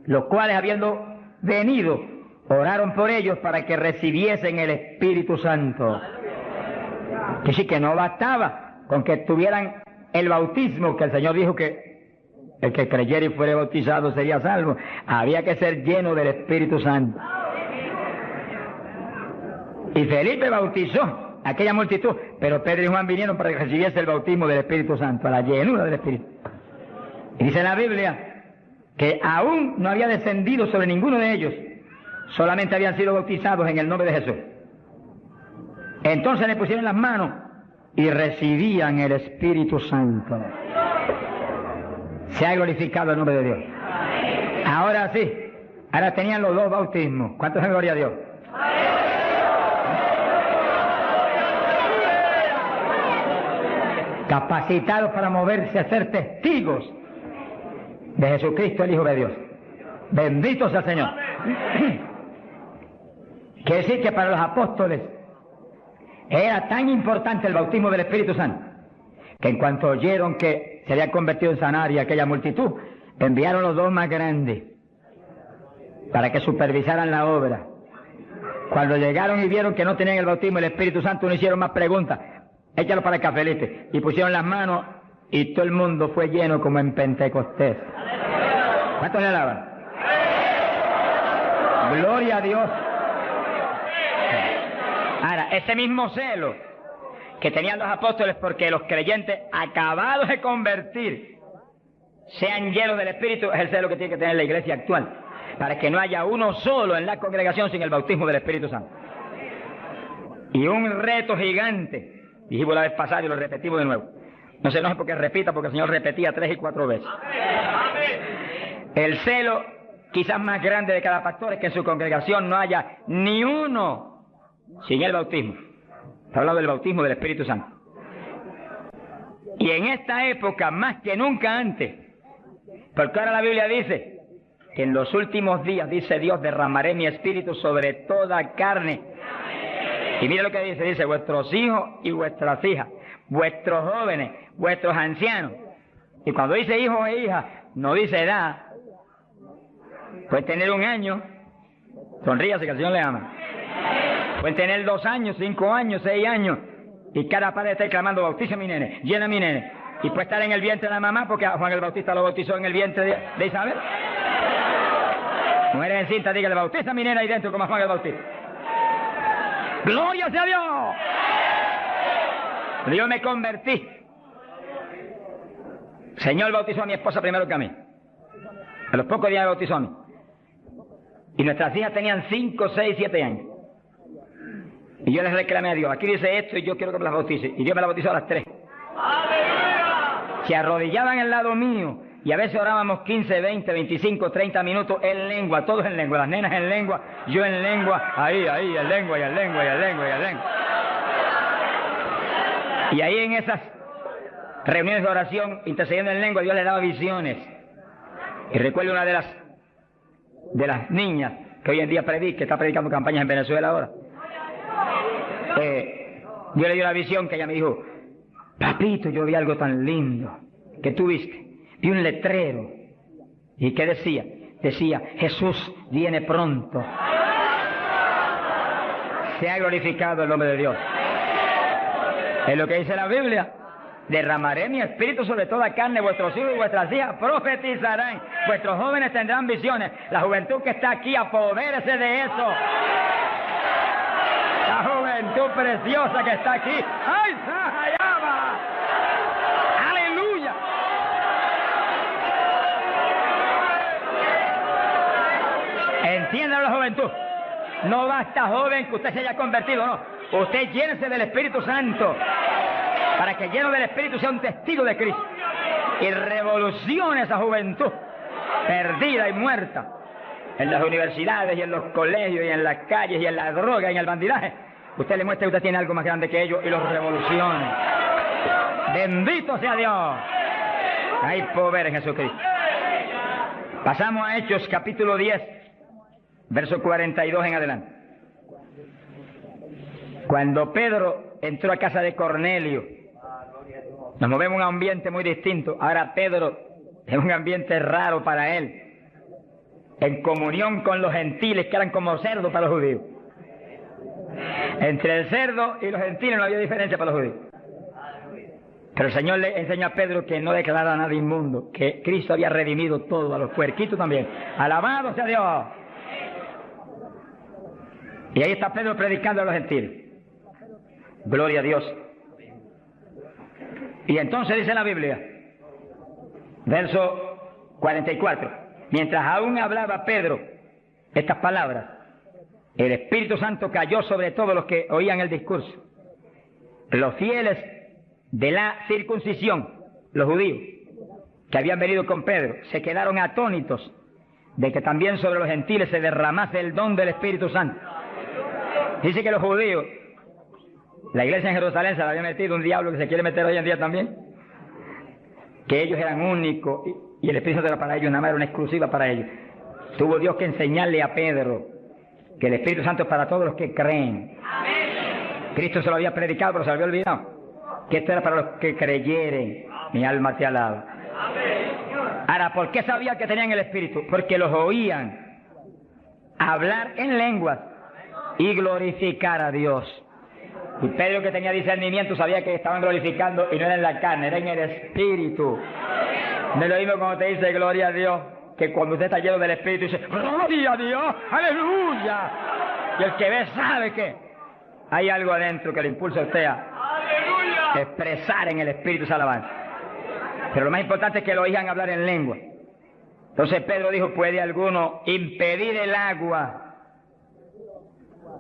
los cuales, habiendo venido, oraron por ellos para que recibiesen el Espíritu Santo. Que sí, que no bastaba con que tuvieran el bautismo, que el Señor dijo que el que creyera y fuere bautizado sería salvo. Había que ser lleno del Espíritu Santo. Y Felipe bautizó a aquella multitud, pero Pedro y Juan vinieron para que recibiese el bautismo del Espíritu Santo, a la llenura del Espíritu. Y dice la Biblia que aún no había descendido sobre ninguno de ellos, solamente habían sido bautizados en el nombre de Jesús. Entonces le pusieron las manos y recibían el Espíritu Santo. Se ha glorificado el nombre de Dios. Ahora sí, ahora tenían los dos bautismos. ¿Cuántos en gloria a Dios? Capacitados para moverse a ser testigos de Jesucristo, el Hijo de Dios. Bendito sea el Señor. Quiere decir que para los apóstoles era tan importante el bautismo del Espíritu Santo, que en cuanto oyeron que se había convertido en Samaria aquella multitud, enviaron los dos más grandes para que supervisaran la obra. Cuando llegaron y vieron que no tenían el bautismo del Espíritu Santo, no hicieron más preguntas. Échalo para acá, Felipe. Y pusieron las manos y todo el mundo fue lleno como en Pentecostés. ¿Cuántos le alaban? Gloria a Dios. Ahora, ese mismo celo que tenían los apóstoles porque los creyentes acabados de convertir sean llenos del Espíritu, es el celo que tiene que tener la iglesia actual, para que no haya uno solo en la congregación sin el bautismo del Espíritu Santo. Y un reto gigante, dijimos la vez pasada y lo repetimos de nuevo. No se enoje porque repita, porque el Señor repetía 3 y 4 veces. El celo quizás más grande de cada pastor es que en su congregación no haya ni uno sin el bautismo. Está hablando del bautismo del Espíritu Santo. Y en esta época, más que nunca antes, porque ahora la Biblia dice que en los últimos días, dice Dios, derramaré mi espíritu sobre toda carne. Y mira lo que dice, vuestros hijos y vuestras hijas, vuestros jóvenes, vuestros ancianos. Y cuando dice hijos e hijas, no dice edad. Pueden tener 1 año, sonríase que el Señor le ama. Pueden tener 2 años, 5 años, 6 años, y cada padre está clamando, bautiza a mi nene, llena a mi nene. Y puede estar en el vientre de la mamá, porque a Juan el Bautista lo bautizó en el vientre de Isabel. Mujeres encintas, dígale, bautiza a mi nena ahí dentro como a Juan el Bautista. ¡Gloria sea Dios! Yo me convertí. El Señor bautizó a mi esposa primero que a mí. A los pocos días me bautizó a mí. Y nuestras hijas tenían 5, 6, 7 años. Y yo les reclamé a Dios, aquí dice esto y yo quiero que me las bautice. Y Dios me las bautizó a las 3. Se arrodillaban al lado mío y a veces orábamos 15, 20, 25, 30 minutos en lengua, todos en lengua, las nenas en lengua, yo en lengua, ahí, en lengua, y en lengua, y en lengua, y en lengua. Y ahí en esas reuniones de oración, intercediendo en lengua, Dios le daba visiones. Y recuerdo una de las niñas que hoy en día está predicando campañas en Venezuela ahora. Yo le di una visión que ella me dijo, papito, yo vi algo tan lindo. ¿Qué tú viste? Vi un letrero. ¿Y qué decía? Decía, Jesús viene pronto. Sea glorificado el nombre de Dios. Es lo que dice la Biblia. Derramaré mi espíritu sobre toda carne, vuestros hijos y vuestras hijas profetizarán, vuestros jóvenes tendrán visiones. La juventud que está aquí, apodérese de eso. La juventud preciosa que está aquí. ¡Ay, Sahayama! ¡Aleluya! Entiendan la juventud. No basta, joven, que usted se haya convertido, no. Usted llénese del Espíritu Santo, para que lleno del Espíritu sea un testigo de Cristo y revolucione esa juventud perdida y muerta en las universidades y en los colegios y en las calles y en la droga y en el bandidaje. Usted le muestra que usted tiene algo más grande que ellos y los revolucione. Bendito sea Dios. Hay poder en Jesucristo. Pasamos a Hechos capítulo 10, verso 42 en adelante. Cuando Pedro entró a casa de Cornelio, nos movemos a un ambiente muy distinto. Ahora Pedro es un ambiente raro para él, en comunión con los gentiles que eran como cerdos para los judíos. Entre el cerdo y los gentiles no había diferencia para los judíos. Pero el Señor le enseñó a Pedro que no declarara nada inmundo, que Cristo había redimido todo, a los puerquitos también. Alabado sea Dios. Y ahí está Pedro predicando a los gentiles. Gloria a Dios. Y entonces dice la Biblia, verso 44, mientras aún hablaba Pedro estas palabras, el Espíritu Santo cayó sobre todos los que oían el discurso. Los fieles de la circuncisión, los judíos, que habían venido con Pedro, se quedaron atónitos de que también sobre los gentiles se derramase el don del Espíritu Santo. Dice que los judíos, la iglesia en Jerusalén se la había metido un diablo que se quiere meter hoy en día también, que ellos eran únicos y el Espíritu Santo era para ellos, nada más era una exclusiva para ellos. Tuvo Dios que enseñarle a Pedro que el Espíritu Santo es para todos los que creen. Cristo se lo había predicado, pero se lo había olvidado, que esto era para los que creyeren. Mi alma te alaba. Ahora, ¿por qué sabía que tenían el Espíritu? Porque los oían hablar en lenguas y glorificar a Dios. Y Pedro, que tenía discernimiento, sabía que estaban glorificando y no era en la carne, era en el Espíritu. No es lo mismo cuando te dice gloria a Dios, que cuando usted está lleno del Espíritu dice gloria a Dios, aleluya. Y el que ve sabe que hay algo adentro que le impulsa a usted a expresar en el Espíritu esa alabanza. Pero lo más importante es que lo oigan hablar en lengua. Entonces Pedro dijo, ¿puede alguno impedir el agua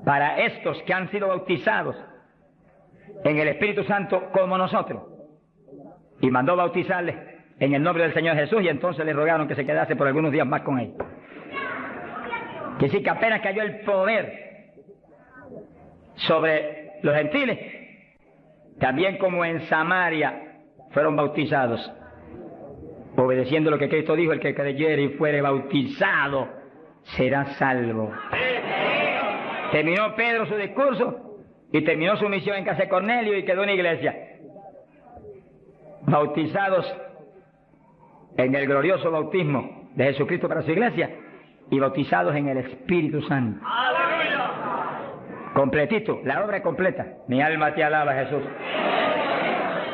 para estos que han sido bautizados en el Espíritu Santo como nosotros? Y mandó bautizarles en el nombre del Señor Jesús, y entonces le rogaron que se quedase por algunos días más con él. Que sí, que apenas cayó el poder sobre los gentiles, también como en Samaria fueron bautizados. obedeciendo lo que Cristo dijo, el que creyere y fuere bautizado será salvo. Terminó Pedro su discurso y terminó su misión en casa de Cornelio y quedó una iglesia. Bautizados en el glorioso bautismo de Jesucristo para su iglesia y bautizados en el Espíritu Santo. ¡Aleluya! Completito, la obra completa. Mi alma te alaba, Jesús.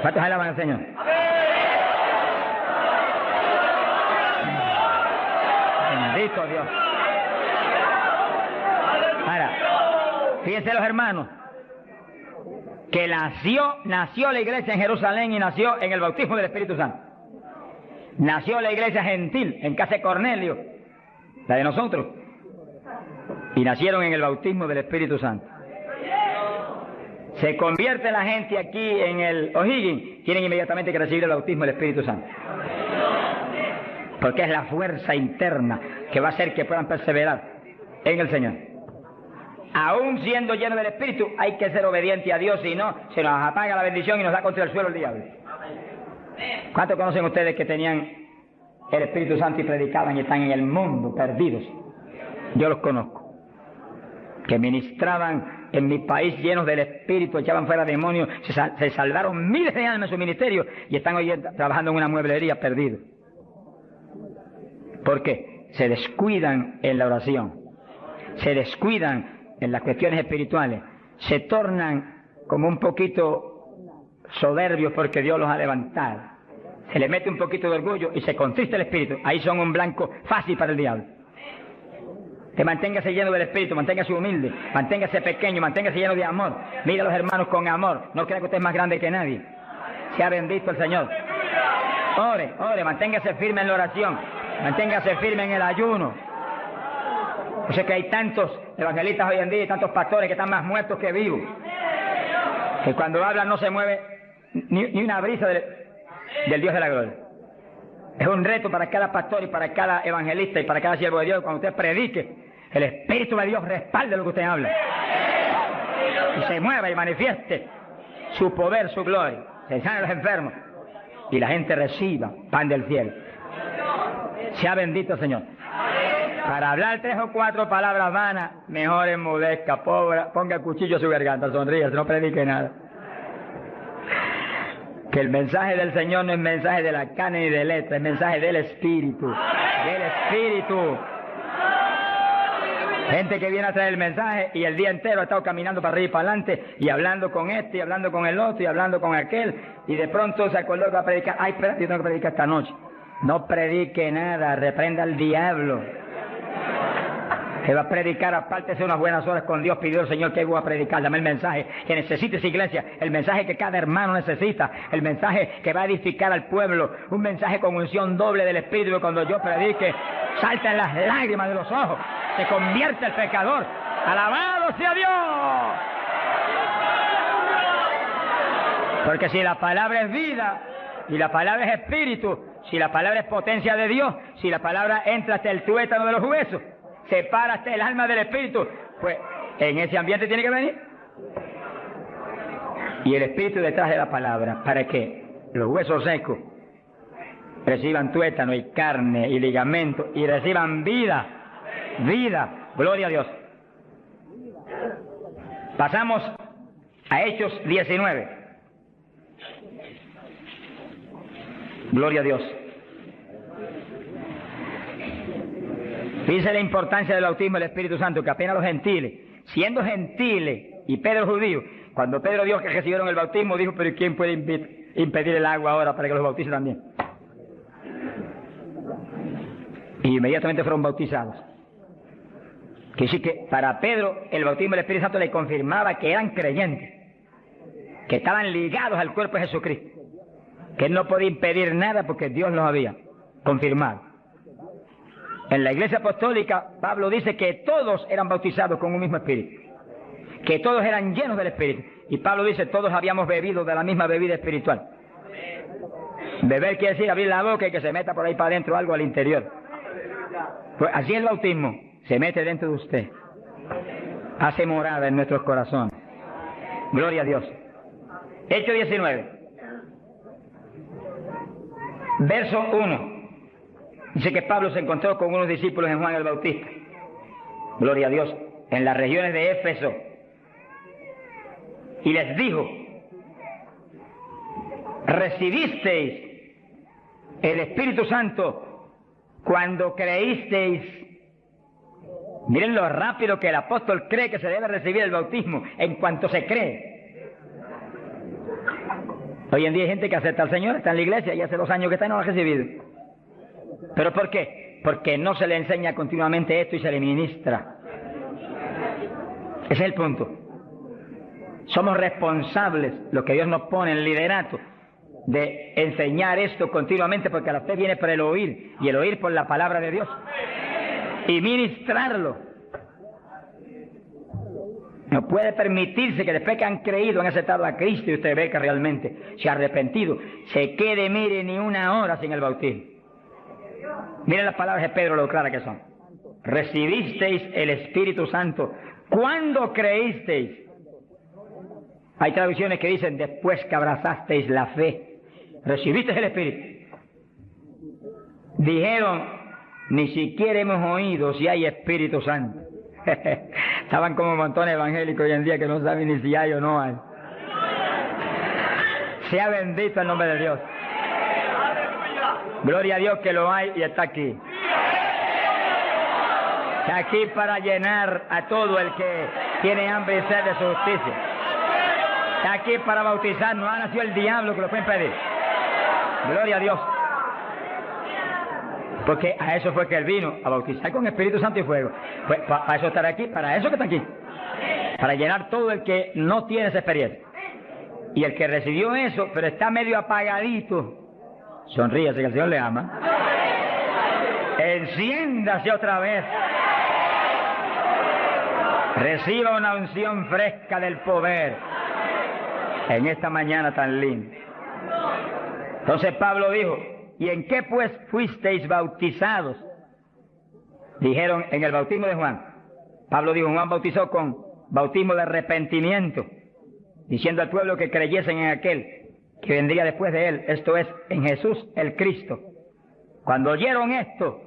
¿Cuántos alaban al Señor? Bendito Dios. Ahora, fíjense los hermanos, que nació la iglesia en Jerusalén y nació en el bautismo del Espíritu Santo. Nació la iglesia gentil en casa de Cornelio, la de nosotros, y nacieron en el bautismo del Espíritu Santo. Se convierte la gente aquí en el O'Higgins, tienen inmediatamente que recibir el bautismo del Espíritu Santo. Porque es la fuerza interna que va a hacer que puedan perseverar en el Señor. Aún siendo lleno del Espíritu, hay que ser obediente a Dios, si no, se nos apaga la bendición y nos da contra el suelo el diablo. ¿Cuántos conocen ustedes que tenían el Espíritu Santo y predicaban y están en el mundo perdidos? Yo los conozco. Que ministraban en mi país llenos del Espíritu, echaban fuera demonios, se salvaron miles de almas en su ministerio y están hoy trabajando en una mueblería perdidos. ¿Por qué? Se descuidan en la oración, se descuidan en las cuestiones espirituales, se tornan como un poquito soberbios porque Dios los ha levantado. Se les mete un poquito de orgullo y se contrista el espíritu. Ahí son un blanco fácil para el diablo. Que manténgase lleno del espíritu, manténgase humilde, manténgase pequeño, manténgase lleno de amor. Mira a los hermanos con amor. No crea que usted es más grande que nadie. Sea bendito el Señor. Ore, manténgase firme en la oración, manténgase firme en el ayuno. Yo sé que hay tantos evangelistas hoy en día y tantos pastores que están más muertos que vivos, que cuando hablan no se mueve ni una brisa del Dios de la gloria. Es un reto para cada pastor y para cada evangelista y para cada siervo de Dios. Cuando usted predique, el Espíritu de Dios respalde lo que usted habla y se mueva y manifieste su poder, su gloria. Se sanen los enfermos y la gente reciba pan del cielo. Sea bendito el Señor. Para hablar 3 o 4 palabras vanas, mejor enmudezca, ponga el cuchillo a su garganta, sonríe, no predique nada. Que el mensaje del Señor no es mensaje de la carne ni de letra, es mensaje del Espíritu. Del Espíritu. Gente que viene a traer el mensaje y el día entero ha estado caminando para arriba y para adelante y hablando con este y hablando con el otro y hablando con aquel y de pronto se acordó que va a predicar. Ay, espera, yo tengo que predicar esta noche. No predique nada, reprenda al diablo. Que va a predicar, apártese unas buenas horas con Dios, pidió al Señor que voy a predicar, dame el mensaje que necesita esa iglesia, el mensaje que cada hermano necesita, el mensaje que va a edificar al pueblo, un mensaje con unción doble del Espíritu, que cuando yo predique, saltan las lágrimas de los ojos, se convierte el pecador, alabado sea Dios. Porque si la palabra es vida, y la palabra es espíritu, si la palabra es potencia de Dios, si la palabra entra hasta el tuétano de los huesos, separa hasta el alma del espíritu, pues en ese ambiente tiene que venir. Y el espíritu detrás de la palabra, para que los huesos secos reciban tuétano y carne y ligamento y reciban vida, gloria a Dios. Pasamos a Hechos 19. Gloria a Dios. Fíjense la importancia del bautismo del Espíritu Santo, que apenas los gentiles, siendo gentiles y Pedro judío, cuando Pedro vio que recibieron el bautismo, dijo, pero ¿quién puede impedir el agua ahora para que los bautice también? Y inmediatamente fueron bautizados. Que sí que para Pedro el bautismo del Espíritu Santo le confirmaba que eran creyentes, que estaban ligados al cuerpo de Jesucristo, que él no podía impedir nada porque Dios los había confirmado. En la Iglesia Apostólica, Pablo dice que todos eran bautizados con un mismo espíritu, que todos eran llenos del Espíritu. Y Pablo dice, todos habíamos bebido de la misma bebida espiritual. Beber quiere decir abrir la boca y que se meta por ahí para adentro algo al interior. Pues así el bautismo se mete dentro de usted, hace morada en nuestros corazones. Gloria a Dios. Hechos 19. Verso 1. Dice que Pablo se encontró con unos discípulos en Juan el Bautista. Gloria a Dios. En las regiones de Éfeso. Y les dijo: ¿recibisteis el Espíritu Santo cuando creísteis? Miren lo rápido que el apóstol cree que se debe recibir el bautismo en cuanto se cree. Hoy en día hay gente que acepta al Señor, está en la iglesia y hace 2 años que está y no lo ha recibido. ¿Pero por qué? Porque no se le enseña continuamente esto y se le ministra. Ese es el punto. Somos responsables, lo que Dios nos pone en el liderato, de enseñar esto continuamente, porque la fe viene por el oír, y el oír por la palabra de Dios, y ministrarlo. No puede permitirse que después que han creído, han aceptado a Cristo, y usted ve que realmente se ha arrepentido, se quede, mire, ni una hora sin el bautismo. Miren las palabras de Pedro, lo claras que son. Recibisteis el Espíritu Santo cuando creísteis. Hay traducciones que dicen después que abrazasteis la fe. Recibisteis el Espíritu. Dijeron, ni siquiera hemos oído si hay Espíritu Santo. Estaban como montones evangélicos hoy en día que no saben ni si hay o no hay. Sea bendito el nombre de Dios. Gloria a Dios que lo hay y está aquí. Está aquí para llenar a todo el que tiene hambre y sed de su justicia. Está aquí para bautizar. No ha nacido el diablo que lo puede impedir. Gloria a Dios. Porque a eso fue que Él vino, a bautizar con Espíritu Santo y fuego. Pues para eso estará aquí, para eso que está aquí. Para llenar todo el que no tiene esa experiencia. Y el que recibió eso, pero está medio apagadito, sonríase que el Señor le ama. Enciéndase otra vez. Reciba una unción fresca del poder en esta mañana tan linda. Entonces Pablo dijo: ¿y en qué pues fuisteis bautizados? Dijeron: en el bautismo de Juan. Pablo dijo: Juan bautizó con bautismo de arrepentimiento, diciendo al pueblo que creyesen en aquel que vendría después de él, esto es, en Jesús el Cristo. Cuando oyeron esto,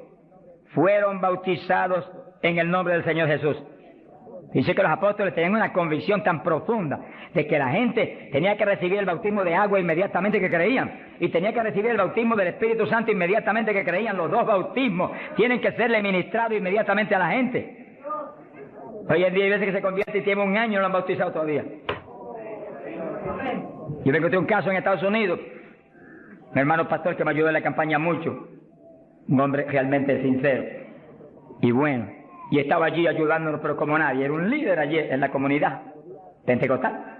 fueron bautizados en el nombre del Señor Jesús. Dice que los apóstoles tenían una convicción tan profunda de que la gente tenía que recibir el bautismo de agua inmediatamente que creían, y tenía que recibir el bautismo del Espíritu Santo inmediatamente que creían. Los dos bautismos tienen que serle ministrados inmediatamente a la gente. Hoy en día hay veces que se convierte y tiene 1 año y no lo han bautizado todavía. Yo me encontré un caso en Estados Unidos, mi hermano pastor que me ayudó en la campaña mucho, un hombre realmente sincero y bueno, y estaba allí ayudándonos, pero como nadie, era un líder allí en la comunidad pentecostal.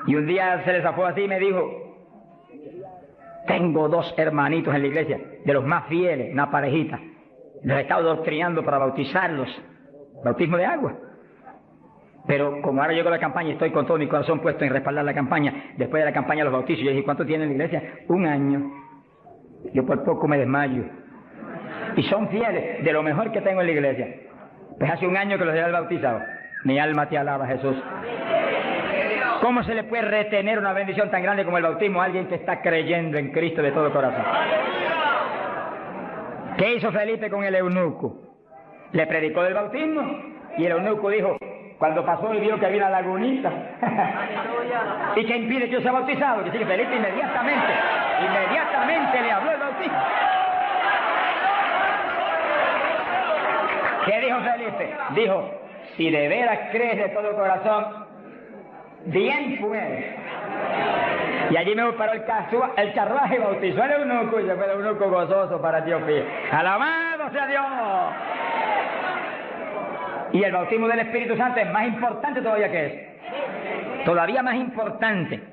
Y un día se le zafó así y me dijo: tengo 2 hermanitos en la iglesia, de los más fieles, una parejita, los he estado doctrinando para bautizarlos, bautismo de agua. Pero como ahora llegó la campaña y estoy con todo mi corazón puesto en respaldar la campaña, después de la campaña los bautizos, yo dije: ¿cuánto tiene en la iglesia? 1 año. Yo por poco me desmayo. Y son fieles, de lo mejor que tengo en la iglesia. Pues hace 1 año que los he bautizado. Mi alma te alaba, Jesús. ¿Cómo se le puede retener una bendición tan grande como el bautismo a alguien que está creyendo en Cristo de todo corazón? ¿Qué hizo Felipe con el eunuco? Le predicó del bautismo y el eunuco dijo, cuando pasó y vio que había una lagunita y que impide que yo sea bautizado, que sí, que Felipe inmediatamente le habló el bautismo. ¿Qué dijo Felipe? Dijo: si de veras crees de todo corazón, bien puedes. Y allí me paró el carruaje y bautizó al eunuco, y se fue el eunuco gozoso para Etiopía. ¡Alabado sea Dios! Y el bautismo del Espíritu Santo es más importante todavía que eso. Todavía más importante.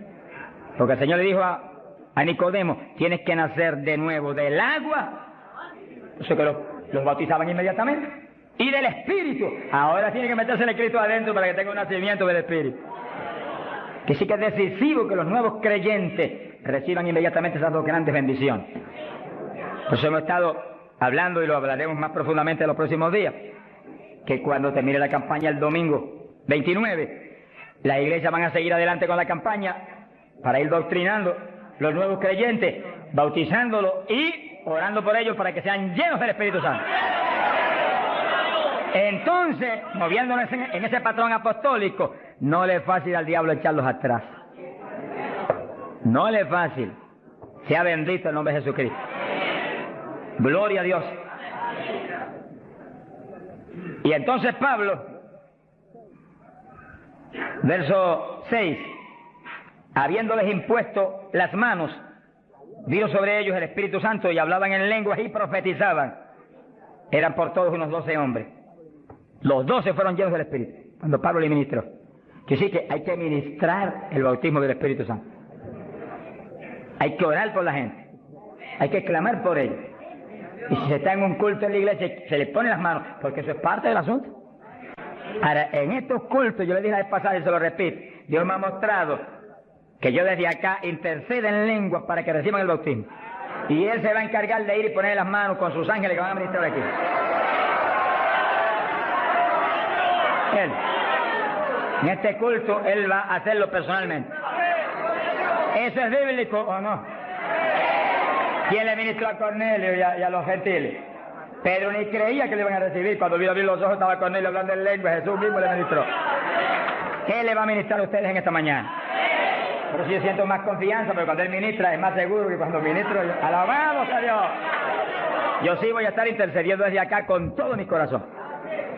Porque el Señor le dijo a Nicodemo: tienes que nacer de nuevo del agua. Eso que los bautizaban inmediatamente. Y del Espíritu. Ahora tiene que meterse el Cristo adentro para que tenga un nacimiento del Espíritu. Que sí que es decisivo que los nuevos creyentes reciban inmediatamente esas 2 grandes bendiciones. Por eso hemos estado hablando, y lo hablaremos más profundamente en los próximos días, que cuando termine la campaña el domingo 29, la iglesia van a seguir adelante con la campaña para ir doctrinando los nuevos creyentes, bautizándolos y orando por ellos para que sean llenos del Espíritu Santo. Entonces, moviéndonos en ese patrón apostólico, no le es fácil al diablo echarlos atrás. No le es fácil. Sea bendito el nombre de Jesucristo. Gloria a Dios. Y entonces Pablo, verso 6, habiéndoles impuesto las manos, vino sobre ellos el Espíritu Santo y hablaban en lenguas y profetizaban. Eran por todos unos 12 hombres. Los 12 fueron llenos del Espíritu cuando Pablo le ministró. Que sí que hay que ministrar el bautismo del Espíritu Santo. Hay que orar por la gente. Hay que clamar por ellos. Y si se está en un culto en la iglesia, se les pone las manos, porque eso es parte del asunto. Ahora, en estos cultos, yo le dije la vez pasada y se lo repito, Dios me ha mostrado que yo desde acá intercedo en lenguas para que reciban el bautismo. Y Él se va a encargar de ir y poner las manos con sus ángeles que van a ministrar aquí. Él. En este culto, Él va a hacerlo personalmente. ¿Eso es bíblico o no? ¿Quién le ministró a Cornelio y a los gentiles? Pedro ni creía que le iban a recibir. Cuando vio abrir los ojos estaba Cornelio hablando en lengua. Jesús mismo le ministró. ¿Qué le va a ministrar a ustedes en esta mañana? Pero si yo siento más confianza, pero cuando Él ministra es más seguro que cuando ministro yo. ¡Alabado sea Dios! Yo sí voy a estar intercediendo desde acá con todo mi corazón.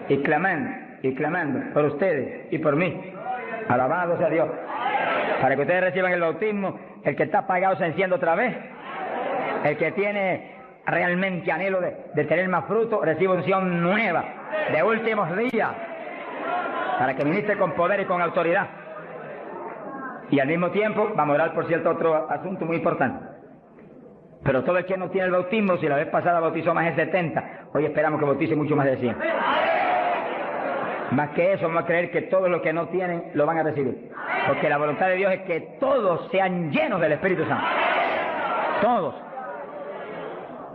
Y clamando por ustedes y por mí. Alabado sea Dios. Para que ustedes reciban el bautismo, el que está apagado se enciende otra vez. El que tiene realmente anhelo de tener más fruto, recibe unción nueva, de últimos días, para que ministre con poder y con autoridad. Y al mismo tiempo, vamos a orar por cierto otro asunto muy importante. Pero todo el que no tiene el bautismo, si la vez pasada bautizó más de 70, hoy esperamos que bautice mucho más de 100. Más que eso, vamos a creer que todos los que no tienen lo van a recibir. Porque la voluntad de Dios es que todos sean llenos del Espíritu Santo. Todos.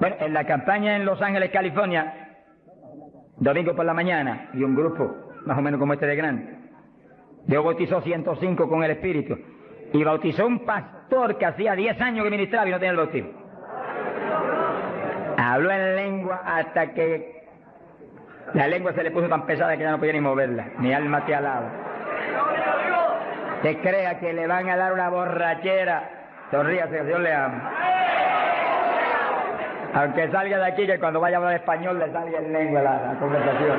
Bueno, en la campaña en Los Ángeles, California, domingo por la mañana, y un grupo más o menos como este de grande, Dios bautizó 105 con el Espíritu. Y bautizó un pastor que hacía 10 años que ministraba y no tenía el bautismo. Habló en lengua hasta que la lengua se le puso tan pesada que ya no podía ni moverla. Mi alma te alaba. Te crea que le van a dar una borrachera. Sonríase, que Dios le ama. Aunque salga de aquí, que cuando vaya a hablar español le salga en lengua la conversación.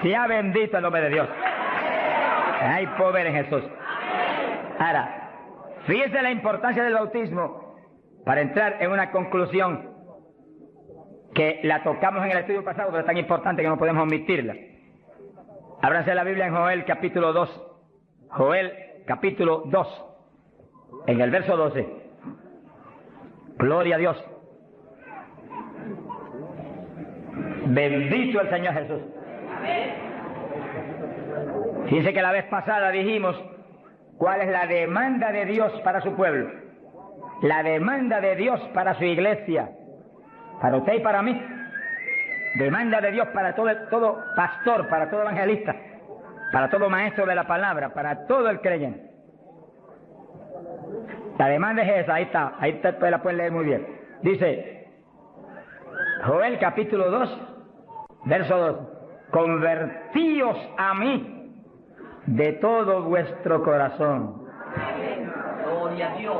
Sea bendito el nombre de Dios. Hay poder en Jesús. Ahora, fíjese la importancia del bautismo para entrar en una conclusión que la tocamos en el estudio pasado, pero es tan importante que no podemos omitirla. Ábranse la Biblia en Joel capítulo 2. Joel capítulo 2, en el verso 12. Gloria a Dios. Bendito el Señor Jesús. Fíjense que la vez pasada dijimos cuál es la demanda de Dios para su pueblo. La demanda de Dios para su iglesia. Para usted y para mí. Demanda de Dios para todo pastor, para todo evangelista, para todo maestro de la palabra, para todo el creyente. La demanda es esa, ahí usted la puede leer muy bien. Dice, Joel capítulo 2, verso 2, convertíos a mí de todo vuestro corazón. Gloria a Dios.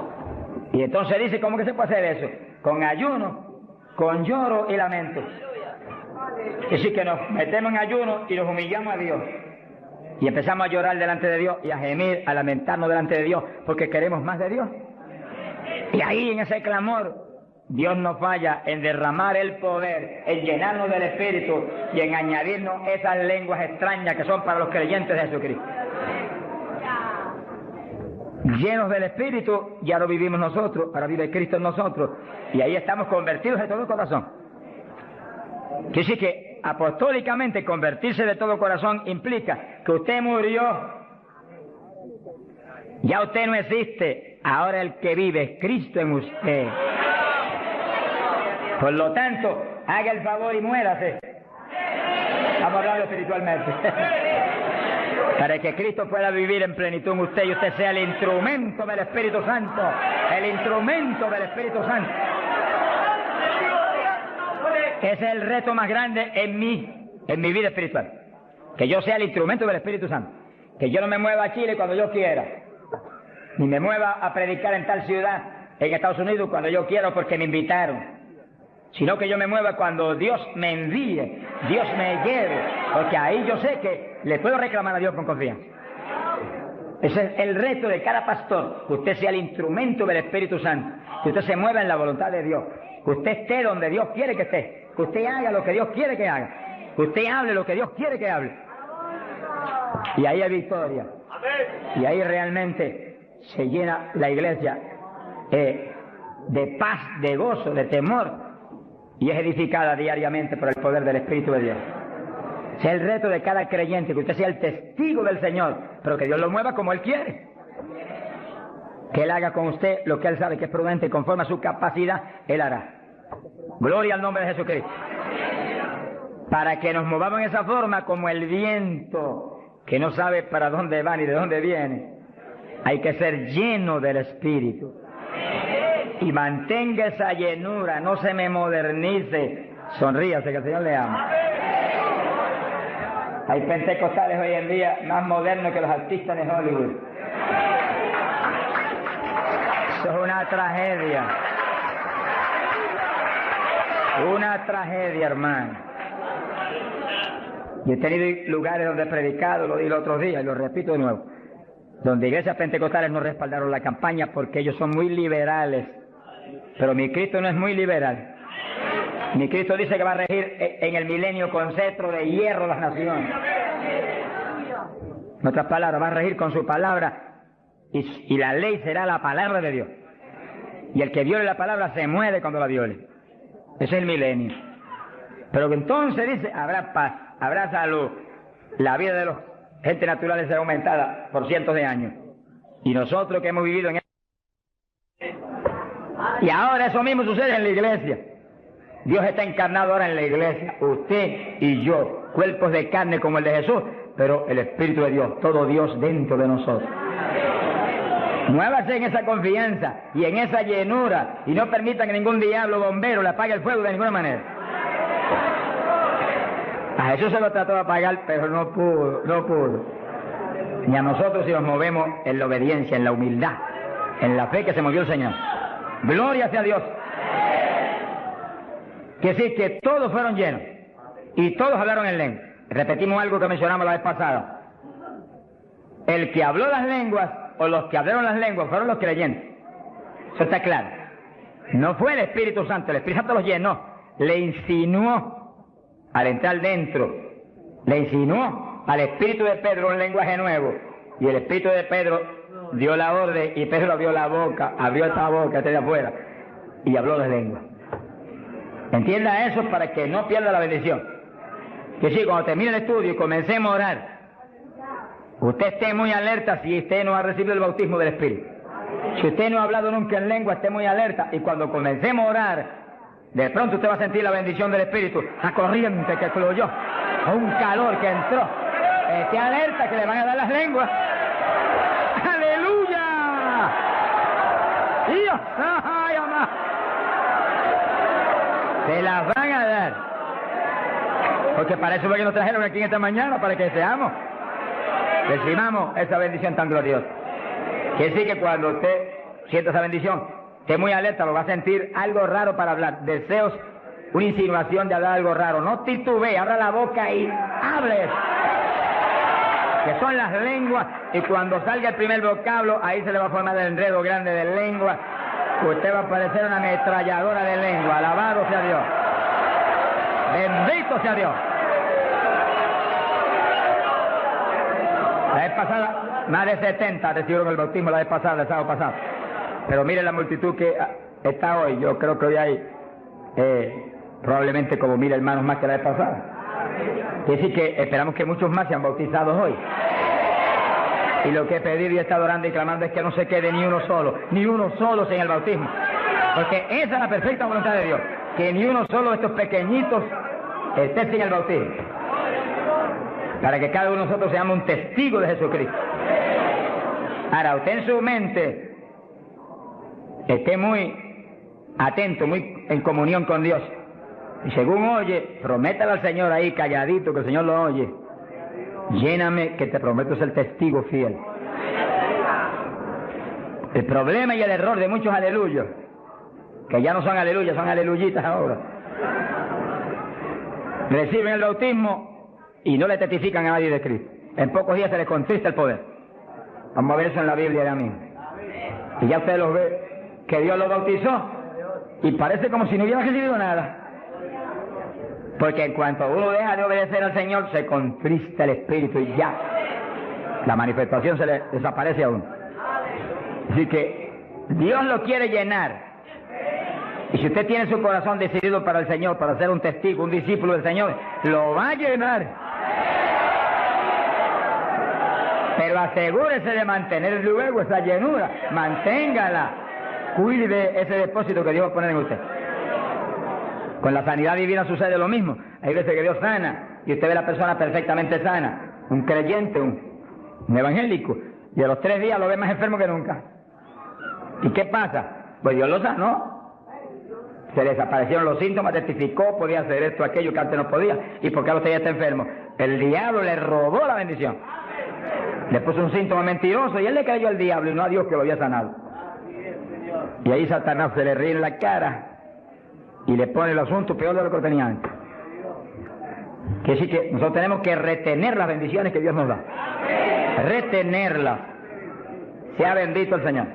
Y entonces dice, ¿cómo que se puede hacer eso? Con ayuno, con lloro y lamento. Es decir, que nos metemos en ayuno y nos humillamos a Dios. Y empezamos a llorar delante de Dios y a gemir, a lamentarnos delante de Dios, porque queremos más de Dios. Y ahí, en ese clamor, Dios no falla en derramar el poder, en llenarnos del Espíritu y en añadirnos esas lenguas extrañas que son para los creyentes de Jesucristo. Llenos del Espíritu, ya lo vivimos nosotros, ahora vive Cristo en nosotros, y ahí estamos convertidos de todo corazón. Quiere decir que apostólicamente convertirse de todo corazón implica que usted murió, ya usted no existe, ahora el que vive es Cristo en usted. Por lo tanto, haga el favor y muérase. Vamos a hablarlo espiritualmente. Para que Cristo pueda vivir en plenitud en usted y usted sea el instrumento del Espíritu Santo. El instrumento del Espíritu Santo. Ese es el reto más grande en mi vida espiritual. Que yo sea el instrumento del Espíritu Santo. Que yo no me mueva a Chile cuando yo quiera. Ni me mueva a predicar en tal ciudad, en Estados Unidos, cuando yo quiero porque me invitaron. Sino que yo me mueva cuando Dios me envíe, Dios me lleve, porque ahí yo sé que le puedo reclamar a Dios con confianza. Ese es el reto de cada pastor, que usted sea el instrumento del Espíritu Santo, que usted se mueva en la voluntad de Dios, que usted esté donde Dios quiere que esté, que usted haga lo que Dios quiere que haga, que usted hable lo que Dios quiere que hable. Y ahí hay victoria, y ahí realmente se llena la iglesia de paz, de gozo, de temor, y es edificada diariamente por el poder del Espíritu de Dios. Ese es el reto de cada creyente, que usted sea el testigo del Señor, pero que Dios lo mueva como Él quiere. Que Él haga con usted lo que Él sabe que es prudente y conforme a su capacidad, Él hará. Gloria al nombre de Jesucristo. Para que nos movamos en esa forma como el viento, que no sabe para dónde va ni de dónde viene, hay que ser lleno del Espíritu. Y mantenga esa llenura, no se me modernice. Sonríase, que el Señor le ama. Hay pentecostales hoy en día más modernos que los artistas de Hollywood. Eso es una tragedia. Una tragedia, hermano. Y he tenido lugares donde he predicado, lo dije el otro día y lo repito de nuevo, donde iglesias pentecostales no respaldaron la campaña porque ellos son muy liberales. Pero mi Cristo no es muy liberal. Mi Cristo dice que va a regir en el milenio con cetro de hierro las naciones. En otras palabras, va a regir con su palabra y la ley será la palabra de Dios. Y el que viole la palabra se muere cuando la viole. Ese es el milenio. Pero que entonces dice, habrá paz, habrá salud. La vida de los gente naturales será aumentada por cientos de años. Y nosotros que hemos vivido en y ahora eso mismo sucede en la iglesia. Dios está encarnado ahora en la iglesia, usted y yo, cuerpos de carne como el de Jesús, pero el Espíritu de Dios, todo Dios dentro de nosotros. Muévase en esa confianza y en esa llenura y no permita que ningún diablo bombero le apague el fuego de ninguna manera. A Jesús se lo trató de apagar, pero no pudo. Y a nosotros si nos movemos en la obediencia, en la humildad, en la fe que se movió el Señor. Gloria sea a Dios. Que sí, que todos fueron llenos y todos hablaron en lengua. Repetimos algo que mencionamos la vez pasada. El que habló las lenguas o los que hablaron las lenguas fueron los creyentes. Eso está claro. No fue el Espíritu Santo, el Espíritu Santo los llenó, le insinuó al entrar dentro, le insinuó al Espíritu de Pedro un lenguaje nuevo y el Espíritu de Pedro dio la orden y Pedro abrió la boca, abrió esta boca de afuera y habló las lenguas. Entienda eso para que no pierda la bendición. Que sí, cuando termine el estudio y comencemos a orar, usted esté muy alerta si usted no ha recibido el bautismo del Espíritu. Si usted no ha hablado nunca en lengua, esté muy alerta y cuando comencemos a orar, de pronto usted va a sentir la bendición del Espíritu, la corriente que fluyó, un calor que entró. Esté alerta que le van a dar las lenguas. ¡Aleluya! ¡Dios! ¡Ay, amá! Se las van a dar. Porque para eso fue que nos trajeron aquí en esta mañana, para que seamos. Recibamos esa bendición tan gloriosa. Quiere decir que cuando usted sienta esa bendición, esté muy alerta, lo va a sentir algo raro para hablar. Deseos, una insinuación de hablar algo raro. No titubee, abra la boca y hable. Que son las lenguas, y cuando salga el primer vocablo, ahí se le va a formar el enredo grande de lengua. Usted va a parecer una ametralladora de lengua. Alabado sea Dios. Bendito sea Dios. La vez pasada, más de 70 recibieron el bautismo la vez pasada, el sábado pasado. Pero mire la multitud que está hoy. Yo creo que hoy hay probablemente como 1000 hermanos más que la vez pasada. Quiere decir que esperamos que muchos más sean bautizados hoy. Y lo que he pedido y he estado orando y clamando es que no se quede ni uno solo sin el bautismo. Porque esa es la perfecta voluntad de Dios, que ni uno solo de estos pequeñitos esté sin el bautismo. para que cada uno de nosotros seamos un testigo de Jesucristo. Ahora, usted en su mente esté muy atento, muy en comunión con Dios. Y según oye, prométale al Señor ahí calladito, que el Señor lo oye. Lléname, que te prometo ser testigo fiel. El problema y el error de muchos aleluyos, que ya no son aleluyas, son aleluyitas ahora, reciben el bautismo y no le testifican a nadie de Cristo. En pocos días se les contrista el poder. Vamos a ver eso en la Biblia ahora mismo. Y ya usted los ve, que Dios los bautizó y parece como si no hubiera recibido nada. Porque en cuanto uno deja de obedecer al Señor, se contrista el Espíritu y ya la manifestación se le desaparece a uno. Así que Dios lo quiere llenar. Y si usted tiene su corazón decidido para el Señor, para ser un testigo, un discípulo del Señor, lo va a llenar. Pero asegúrese de mantener luego esa llenura, manténgala, cuide ese depósito que Dios va a poner en usted. Con la sanidad divina sucede lo mismo. Hay veces que Dios sana y usted ve a la persona perfectamente sana, un creyente, un evangélico, y a los 3 días lo ve más enfermo que nunca. ¿Y qué pasa? Pues Dios lo sanó. Se le desaparecieron los síntomas, testificó, podía hacer esto, aquello que antes no podía. ¿Y por qué usted ya está enfermo? El diablo le robó la bendición. Le puso un síntoma mentiroso y él le creyó al diablo y no a Dios que lo había sanado. Y ahí Satanás se le ríe en la cara y le pone el asunto peor de lo que tenía antes. Que sí que nosotros tenemos que retener las bendiciones que Dios nos da. Retenerlas. Sea bendito el Señor.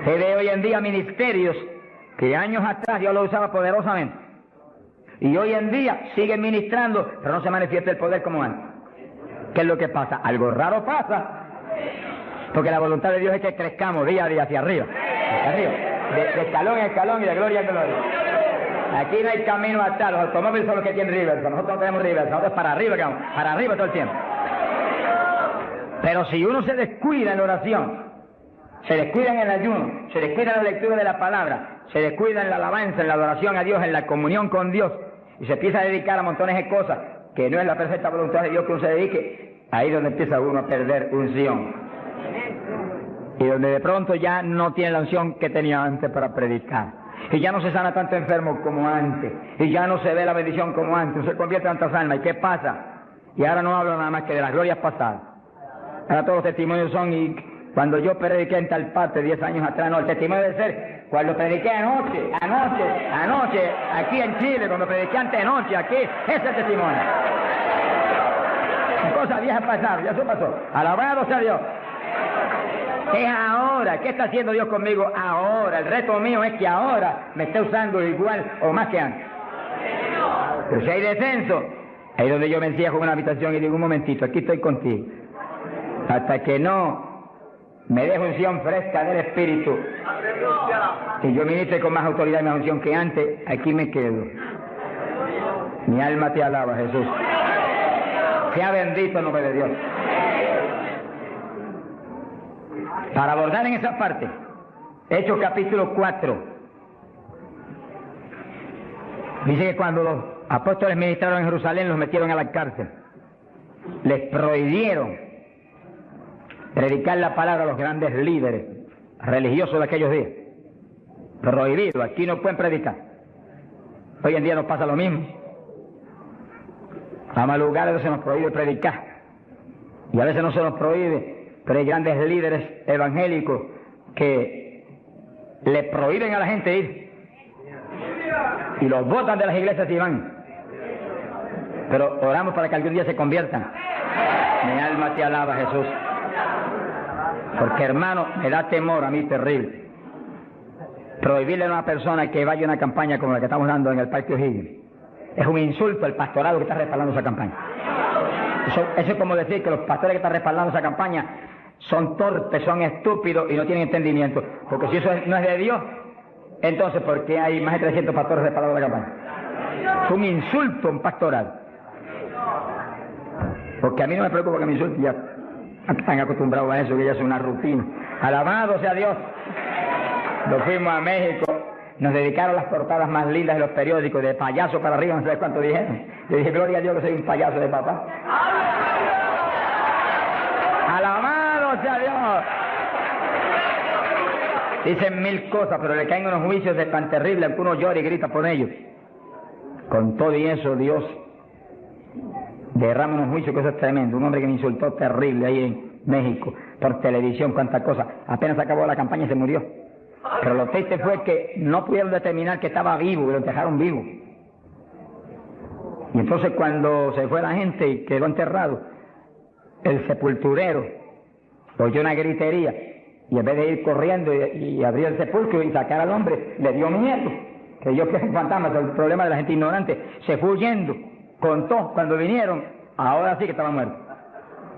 Se ve hoy en día ministerios que años atrás Dios lo usaba poderosamente. Y hoy en día siguen ministrando, pero no se manifiesta el poder como antes. ¿Qué es lo que pasa? Algo raro pasa. Porque la voluntad de Dios es que crezcamos día a día hacia arriba. Hacia arriba. De escalón en escalón y de gloria en gloria. Aquí no hay camino atrás. Los automóviles son los que tienen reversa. Nosotros no tenemos reversa. Nosotros para arriba que vamos. Para arriba todo el tiempo. Pero si uno se descuida en la oración, se descuida en el ayuno, se descuida en la lectura de la palabra, se descuida en la alabanza, en la adoración a Dios, en la comunión con Dios, y se empieza a dedicar a montones de cosas que no es la perfecta voluntad de Dios que uno se dedique, ahí es donde empieza uno a perder unción. Y donde de pronto ya no tiene la unción que tenía antes para predicar. Y ya no se sana tanto enfermo como antes. Y ya no se ve la bendición como antes. No se convierte en tantas almas. ¿Y qué pasa? Y ahora no hablo nada más que de las glorias pasadas. Ahora todos los testimonios son, y cuando yo prediqué en tal parte 10 años atrás, no, el testimonio debe ser cuando prediqué anoche, aquí en Chile, cuando prediqué antenoche, aquí, ese es el testimonio. Cosas viejas pasadas, ya eso pasó. Alabado sea Dios. Es ahora. ¿Qué está haciendo Dios conmigo ahora? El reto mío es que ahora me esté usando igual o más que antes. Pero si hay descenso, ahí donde yo me encierro en una habitación y digo, un momentito, aquí estoy contigo. Hasta que no me deje unción fresca del Espíritu y yo ministre con más autoridad y más unción que antes, aquí me quedo. Mi alma te alaba, Jesús. Sea bendito el nombre de Dios. Para abordar en esa parte, Hechos capítulo 4, dice que cuando los apóstoles ministraron en Jerusalén, los metieron a la cárcel. Les prohibieron predicar la palabra a los grandes líderes religiosos de aquellos días. Prohibido, aquí no pueden predicar. Hoy en día nos pasa lo mismo. Vamos a lugares donde se nos prohíbe predicar. Y a veces no se nos prohíbe, pero hay grandes líderes evangélicos que le prohíben a la gente ir. Y los botan de las iglesias y van. Pero oramos para que algún día se conviertan. Mi alma te alaba, Jesús. Porque, hermano, me da temor a mí terrible prohibirle a una persona que vaya a una campaña como la que estamos dando en el Parque O'Higgins. Es un insulto al pastorado que está respaldando esa campaña. Eso es como decir que los pastores que están respaldando esa campaña son torpes, son estúpidos y no tienen entendimiento. Porque si eso no es de Dios, entonces ¿por qué hay más de 300 pastores respaldando la campaña? Es un insulto a un pastorado. Porque a mí no me preocupa que me insulten, ya están acostumbrados a eso, que ya es una rutina. Alabado sea Dios. Nos fuimos a México nos dedicaron las portadas más lindas de los periódicos, de payaso para arriba, no sé cuánto dijeron. Yo dije, gloria a Dios que soy un payaso de papá. ¡Alabado sea Dios! Dicen mil cosas, pero le caen unos juicios de tan terribles que uno llora y grita por ellos. Con todo y eso, Dios derrama unos juicios que eso es tremendo. Un hombre que me insultó terrible ahí en México, por televisión, cuántas cosas. Apenas acabó la campaña y se murió. Pero lo triste fue que no pudieron determinar que estaba vivo, y lo enterraron vivo. Y entonces cuando se fue la gente y quedó enterrado, el sepulturero oyó una gritería, y en vez de ir corriendo y abrir el sepulcro y sacar al hombre, le dio miedo. Creyó que era un fantasma, es el problema de la gente ignorante. Se fue huyendo, contó, cuando vinieron, ahora sí que estaba muerto.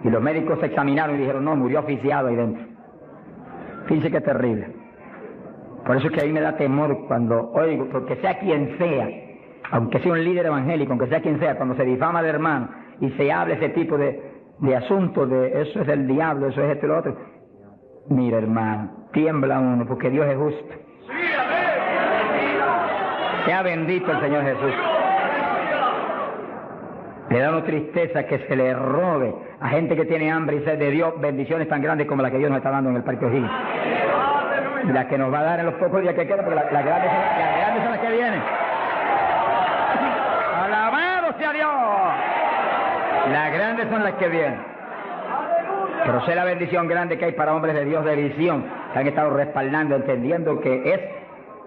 Y los médicos se examinaron y dijeron, no, murió asfixiado ahí dentro. Fíjense qué terrible. Por eso es que a mí me da temor cuando oigo, porque sea quien sea, aunque sea un líder evangélico, aunque sea quien sea, cuando se difama al hermano y se habla ese tipo de asuntos, de eso es del diablo, eso es esto y lo otro. Mira, hermano, tiembla uno, porque Dios es justo. Sea bendito el Señor Jesús. Le da una tristeza que se le robe a gente que tiene hambre y sed de Dios bendiciones tan grandes como la que Dios nos está dando en el Parque O'Higgins. Y la que nos va a dar en los pocos días que quedan, porque las grandes son las que vienen. ¡Alabado sea Dios! Las grandes son las que vienen. Pero sé la bendición grande que hay para hombres de Dios de visión, que han estado respaldando, entendiendo que es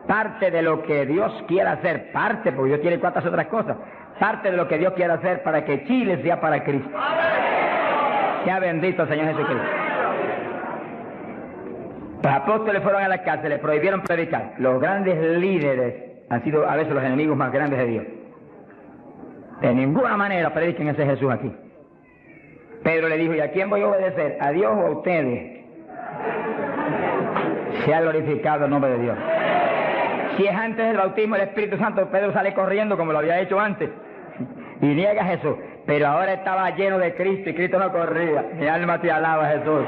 parte de lo que Dios quiere hacer, parte, porque Dios tiene cuantas otras cosas, parte de lo que Dios quiere hacer para que Chile sea para Cristo. Sea bendito el Señor Jesucristo. Los apóstoles fueron a la cárcel, les prohibieron predicar. Los grandes líderes han sido a veces los enemigos más grandes de Dios. De ninguna manera prediquen ese Jesús aquí. Pedro le dijo, ¿y a quién voy a obedecer? ¿A Dios o a ustedes? Sea glorificado el nombre de Dios. Si es antes del bautismo del Espíritu Santo, Pedro sale corriendo como lo había hecho antes y niega a Jesús. Pero ahora estaba lleno de Cristo y Cristo no corría. Mi alma te alaba, Jesús.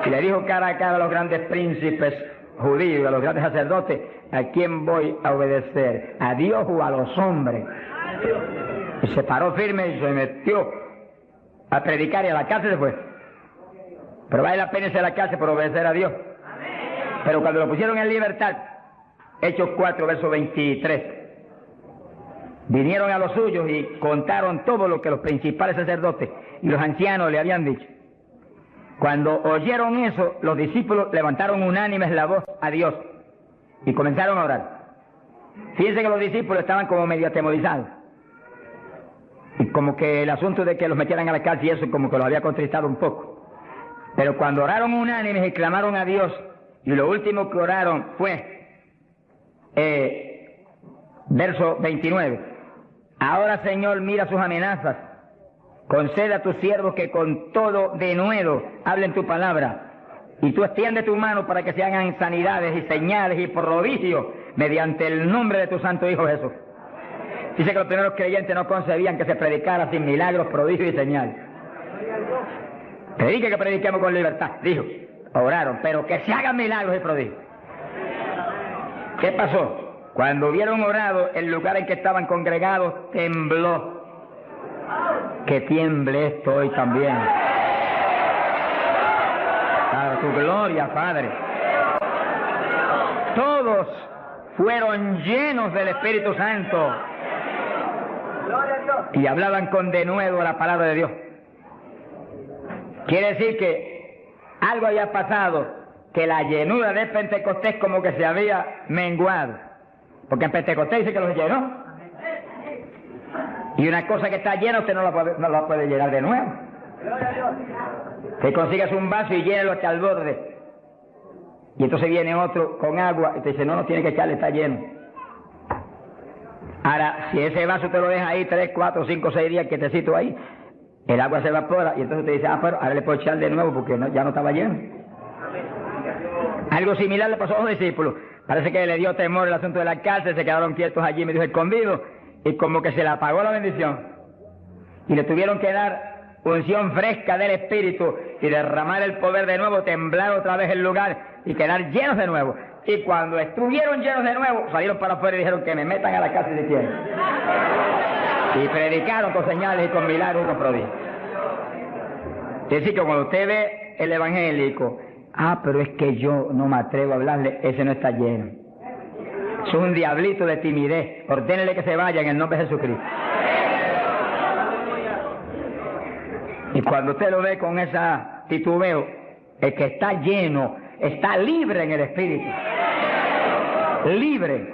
Y le dijo cara a cara a los grandes príncipes judíos, a los grandes sacerdotes, ¿a quién voy a obedecer? ¿A Dios o a los hombres? Y se paró firme y se metió a predicar y a la cárcel se fue. Pero vale la pena irse a la cárcel por obedecer a Dios. Pero cuando lo pusieron en libertad, Hechos 4, verso 23, vinieron a los suyos y contaron todo lo que los principales sacerdotes y los ancianos le habían dicho. Cuando oyeron eso, los discípulos levantaron unánimes la voz a Dios y comenzaron a orar. Fíjense que los discípulos estaban como medio atemorizados. Y como que el asunto de que los metieran a la cárcel y eso como que los había contristado un poco. Pero cuando oraron unánimes y clamaron a Dios, y lo último que oraron fue, verso 29, ahora Señor mira sus amenazas, concede a tus siervos que con todo denuedo hablen tu palabra, y tú extiende tu mano para que se hagan sanidades y señales y prodigios mediante el nombre de tu santo Hijo Jesús. Dice que los primeros creyentes no concebían que se predicara sin milagros, prodigios y señales. Predique que prediquemos con libertad, dijo. Oraron, pero que se hagan milagros y prodigios. ¿Qué pasó? Cuando hubieron orado, el lugar en que estaban congregados tembló. Que tiemble esto hoy también. Para tu gloria, Padre. Todos fueron llenos del Espíritu Santo y hablaban con denuedo la palabra de Dios. Quiere decir que algo había pasado, que la llenura de Pentecostés como que se había menguado, porque en Pentecostés dice que los llenó, y una cosa que está llena usted no la puede llenar de nuevo. Te consigues un vaso y llénalo hasta el borde, y entonces viene otro con agua y te dice no tiene que echarle, está lleno. Ahora, si ese vaso te lo deja ahí 3, 4, 5, 6 días quietecito ahí, el agua se evapora y entonces te dice, pero ahora le puedo echar de nuevo porque ya no estaba lleno. Algo similar le pasó a los discípulos. Parece que le dio temor el asunto de la cárcel, se quedaron quietos allí medio escondidos y como que se le apagó la bendición. Y le tuvieron que dar unción fresca del Espíritu y derramar el poder de nuevo, temblar otra vez el lugar y quedar llenos de nuevo. Y cuando estuvieron llenos de nuevo, salieron para afuera y dijeron que me metan a la casa si quieren. Y predicaron con señales y con milagros y con prodigios. Es decir, que cuando usted ve el evangélico, pero es que yo no me atrevo a hablarle, ese no está lleno. Es un diablito de timidez. Ordénele que se vaya en el nombre de Jesucristo. Y cuando usted lo ve con esa titubeo, el que está lleno, está libre en el Espíritu. Libre.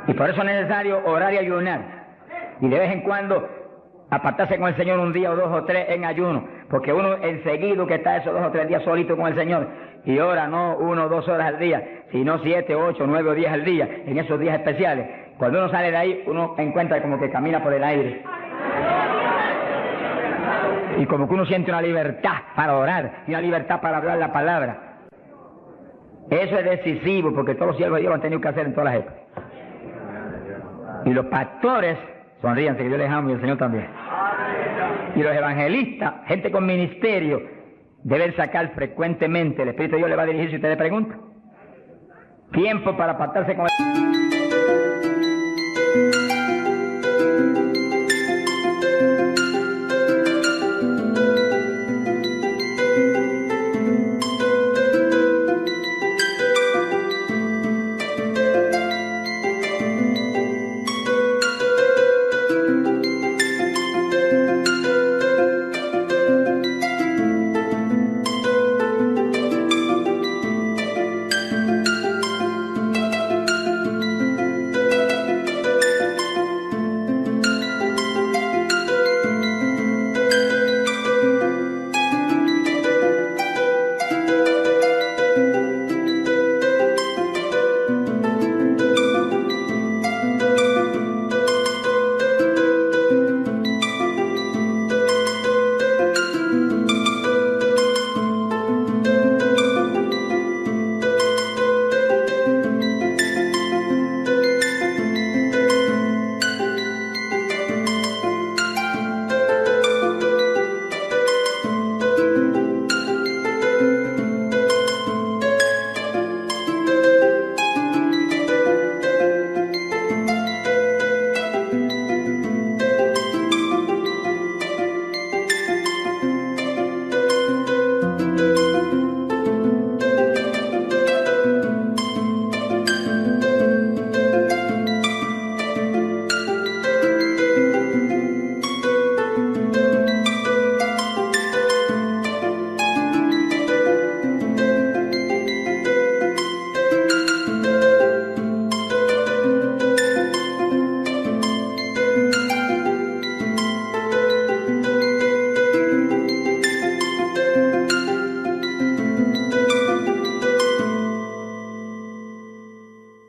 Y por eso es necesario orar y ayunar. Y de vez en cuando apartarse con el Señor un día o 2 o 3 en ayuno. Porque uno enseguida que está esos 2 o 3 días solito con el Señor y ora no 1 o 2 horas al día, sino 7, 8, 9 o 10 al día, en esos días especiales. Cuando uno sale de ahí, uno encuentra como que camina por el aire. Y como que uno siente una libertad para orar y una libertad para hablar la palabra. Eso es decisivo, porque todos los siervos de Dios lo han tenido que hacer en todas las épocas. Y los pastores, sonríanse que yo les amo y el Señor también. Y los evangelistas, gente con ministerio, deben sacar frecuentemente, el Espíritu de Dios le va a dirigir si usted le pregunta, tiempo para apartarse con él.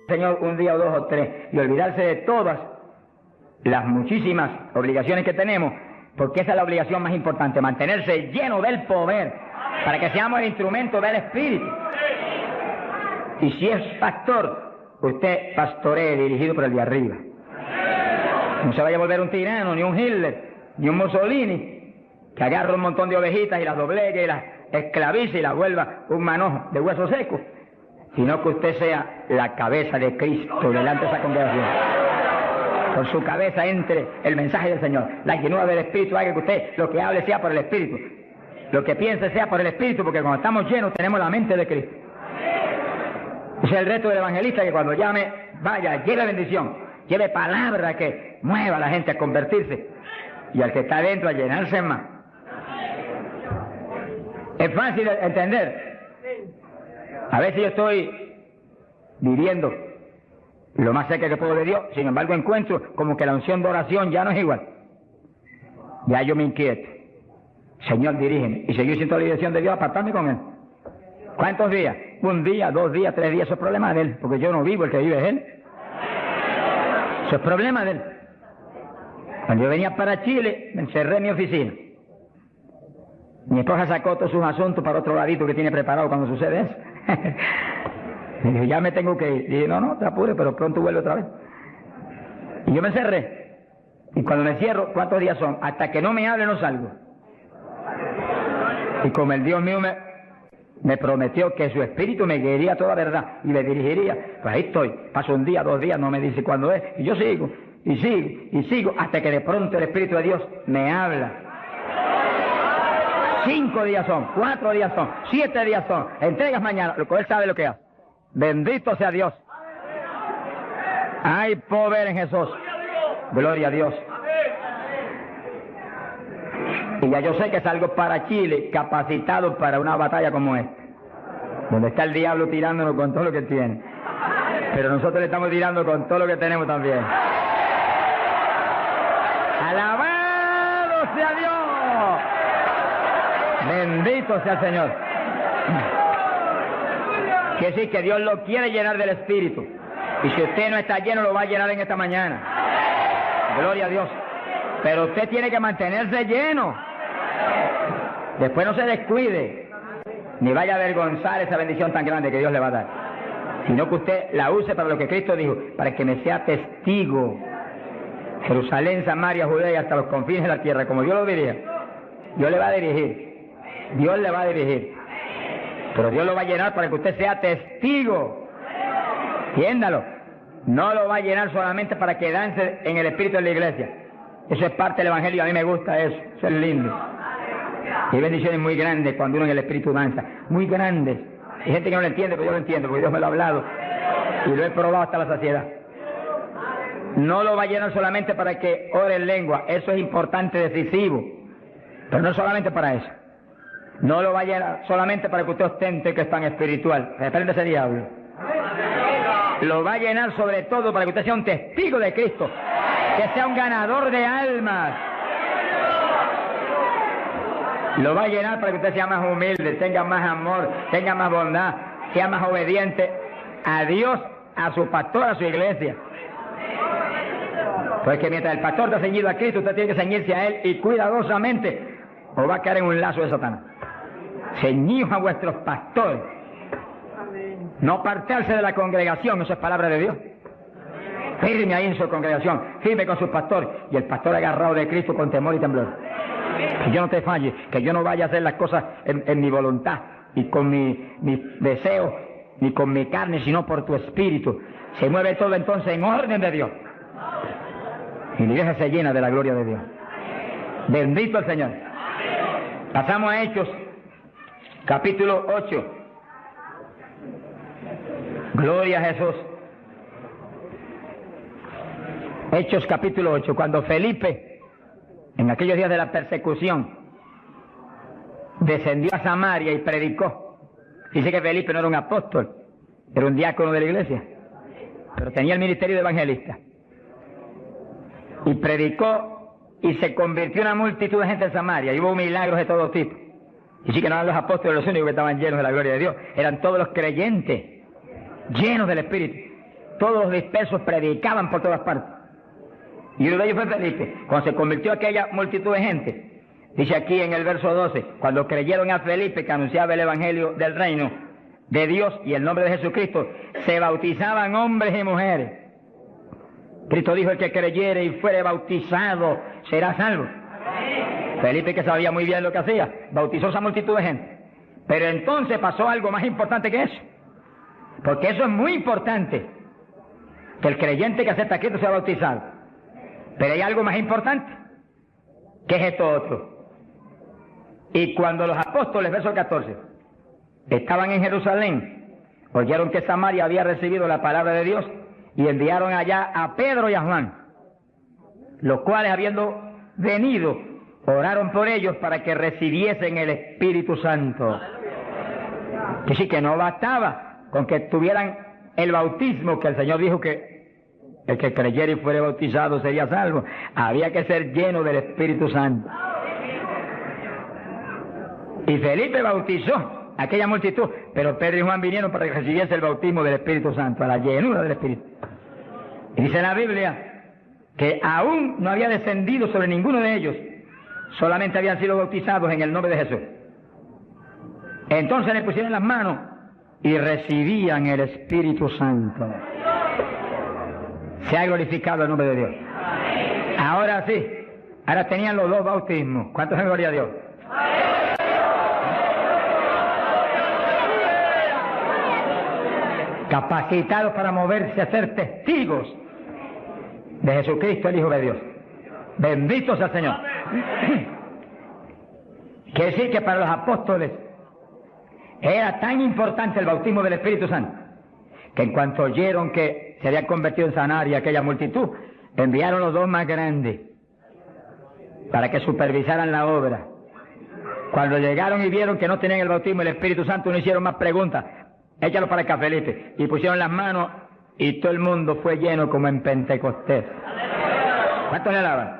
Señor un día o 2 o 3 y olvidarse de todas las muchísimas obligaciones que tenemos, porque esa es la obligación más importante, mantenerse lleno del poder para que seamos el instrumento del Espíritu. Y si es pastor, usted pastoree dirigido por el de arriba. No se vaya a volver un tirano, ni un Hitler, ni un Mussolini, que agarre un montón de ovejitas y las doblegue y las esclavice y las vuelva un manojo de hueso seco, sino que usted sea la cabeza de Cristo delante de esa congregación. Por su cabeza entre el mensaje del Señor. La llenura del Espíritu haga que usted lo que hable sea por el Espíritu. Lo que piense sea por el Espíritu, porque cuando estamos llenos tenemos la mente de Cristo. Ese es el reto del evangelista, que cuando llame, vaya, lleve bendición, lleve palabra que mueva a la gente a convertirse y al que está adentro a llenarse más. Es fácil de entender. A veces yo estoy viviendo lo más cerca que puedo de Dios, sin embargo encuentro como que la unción de oración ya no es igual. Ya yo me inquieto. Señor, dirígeme. Y seguir sin toda la dirección de Dios, apartarme con Él. ¿Cuántos días? 1 día, 2 días, 3 días, eso es problema de Él, porque yo no vivo, el que vive es Él. Eso es problema de Él. Cuando yo venía para Chile, me encerré en mi oficina. Mi esposa sacó todos sus asuntos para otro ladito que tiene preparado cuando sucede eso. Y dije, ya me tengo que ir. Y dije, no, te apures, pero pronto vuelve otra vez. Y yo me encerré. Y cuando me cierro, ¿cuántos días son? Hasta que no me hable no salgo. Y como el Dios mío Me prometió que su espíritu me guiaría a toda verdad y me dirigiría. Pues ahí estoy. Paso un día, 2 días, no me dice cuándo es. Y yo sigo, y sigo, y sigo, hasta que de pronto el Espíritu de Dios me habla. 5 días son, 4 días son, 7 días son. Entregas mañana, lo que él sabe lo que hace. Bendito sea Dios. Hay poder en Jesús. Gloria a Dios. Y ya yo sé que salgo para Chile capacitado para una batalla como esta, donde está el diablo tirándonos con todo lo que tiene, pero nosotros le estamos tirando con todo lo que tenemos también. ¡Alabado sea Dios! Bendito sea el Señor. Que sí, que Dios lo quiere llenar del Espíritu, y si usted no está lleno lo va a llenar en esta mañana. Gloria a Dios. Pero usted tiene que mantenerse lleno. Después no se descuide, ni vaya a avergonzar esa bendición tan grande que Dios le va a dar, sino que usted la use para lo que Cristo dijo, para que me sea testigo. Jerusalén, Samaria, Judea y hasta los confines de la tierra, como Dios lo diría. Dios le va a dirigir, Dios le va a dirigir, pero Dios lo va a llenar para que usted sea testigo. Entiéndalo, no lo va a llenar solamente para que dance en el espíritu de la iglesia. Eso es parte del Evangelio, a mí me gusta eso es lindo. Hay bendiciones muy grandes cuando uno en el Espíritu danza, muy grandes. Hay gente que no lo entiende, pero yo lo entiendo, porque Dios me lo ha hablado y lo he probado hasta la saciedad. No lo va a llenar solamente para que ore en lengua, eso es importante, decisivo, pero no solamente para eso. No lo va a llenar solamente para que usted ostente que es tan espiritual. Reprende ese diablo. Lo va a llenar sobre todo para que usted sea un testigo de Cristo, que sea un ganador de almas. Lo va a llenar para que usted sea más humilde, tenga más amor, tenga más bondad, sea más obediente a Dios, a su pastor, a su iglesia. Porque mientras el pastor está ceñido a Cristo, usted tiene que ceñirse a Él y cuidadosamente, o va a caer en un lazo de Satanás. Ceñidos a vuestros pastores. No apartarse de la congregación, eso es palabra de Dios. Firme ahí en su congregación, firme con su pastor, y el pastor agarrado de Cristo con temor y temblor. Que yo no te falle, que yo no vaya a hacer las cosas en mi voluntad y con mi deseo, ni con mi carne, sino por tu espíritu. Se mueve todo entonces en orden de Dios. Y la iglesia se llena de la gloria de Dios. Bendito el Señor. Pasamos a Hechos, capítulo 8. Gloria a Jesús. Hechos, capítulo 8. Cuando Felipe, en aquellos días de la persecución, descendió a Samaria y predicó. Dice que Felipe no era un apóstol, era un diácono de la iglesia, pero tenía el ministerio de evangelista. Y predicó y se convirtió una multitud de gente en Samaria, y hubo milagros de todo tipo. Y sí que no eran los apóstoles los únicos que estaban llenos de la gloria de Dios, eran todos los creyentes, llenos del Espíritu. Todos los dispersos predicaban por todas partes. Y uno de ellos fue Felipe. Cuando se convirtió aquella multitud de gente, dice aquí en el verso 12, cuando creyeron a Felipe que anunciaba el evangelio del reino de Dios y el nombre de Jesucristo, se bautizaban hombres y mujeres. Cristo dijo: el que creyere y fuere bautizado será salvo. Felipe, que sabía muy bien lo que hacía, bautizó esa multitud de gente. Pero entonces pasó algo más importante que eso, porque eso es muy importante, que el creyente que acepta a Cristo sea bautizado. Pero hay algo más importante, que es esto otro. Y cuando los apóstoles, verso 14, estaban en Jerusalén, oyeron que Samaria había recibido la palabra de Dios, y enviaron allá a Pedro y a Juan, los cuales, habiendo venido, oraron por ellos para que recibiesen el Espíritu Santo. Que sí, que no bastaba con que tuvieran el bautismo, que el Señor dijo que el que creyera y fuera bautizado sería salvo. Había que ser lleno del Espíritu Santo. Y Felipe bautizó a aquella multitud, pero Pedro y Juan vinieron para que recibiese el bautismo del Espíritu Santo, a la llenura del Espíritu. Y dice la Biblia que aún no había descendido sobre ninguno de ellos, solamente habían sido bautizados en el nombre de Jesús. Entonces le pusieron las manos y recibían el Espíritu Santo. Se ha glorificado el nombre de Dios. Ahora sí, ahora tenían los dos bautismos. ¿Cuántos en gloria a Dios? capacitados para moverse a ser testigos de Jesucristo, el Hijo de Dios. Bendito sea el Señor. Quiere decir que para los apóstoles era tan importante el bautismo del Espíritu Santo, que en cuanto oyeron que se había convertido en Samaria aquella multitud, enviaron los dos más grandes para que supervisaran la obra. Cuando llegaron y vieron que no tenían el bautismo del Espíritu Santo, no hicieron más preguntas. Échalo para acá, Felipe. Y pusieron las manos y todo el mundo fue lleno como en Pentecostés. ¿Cuántos le alaban?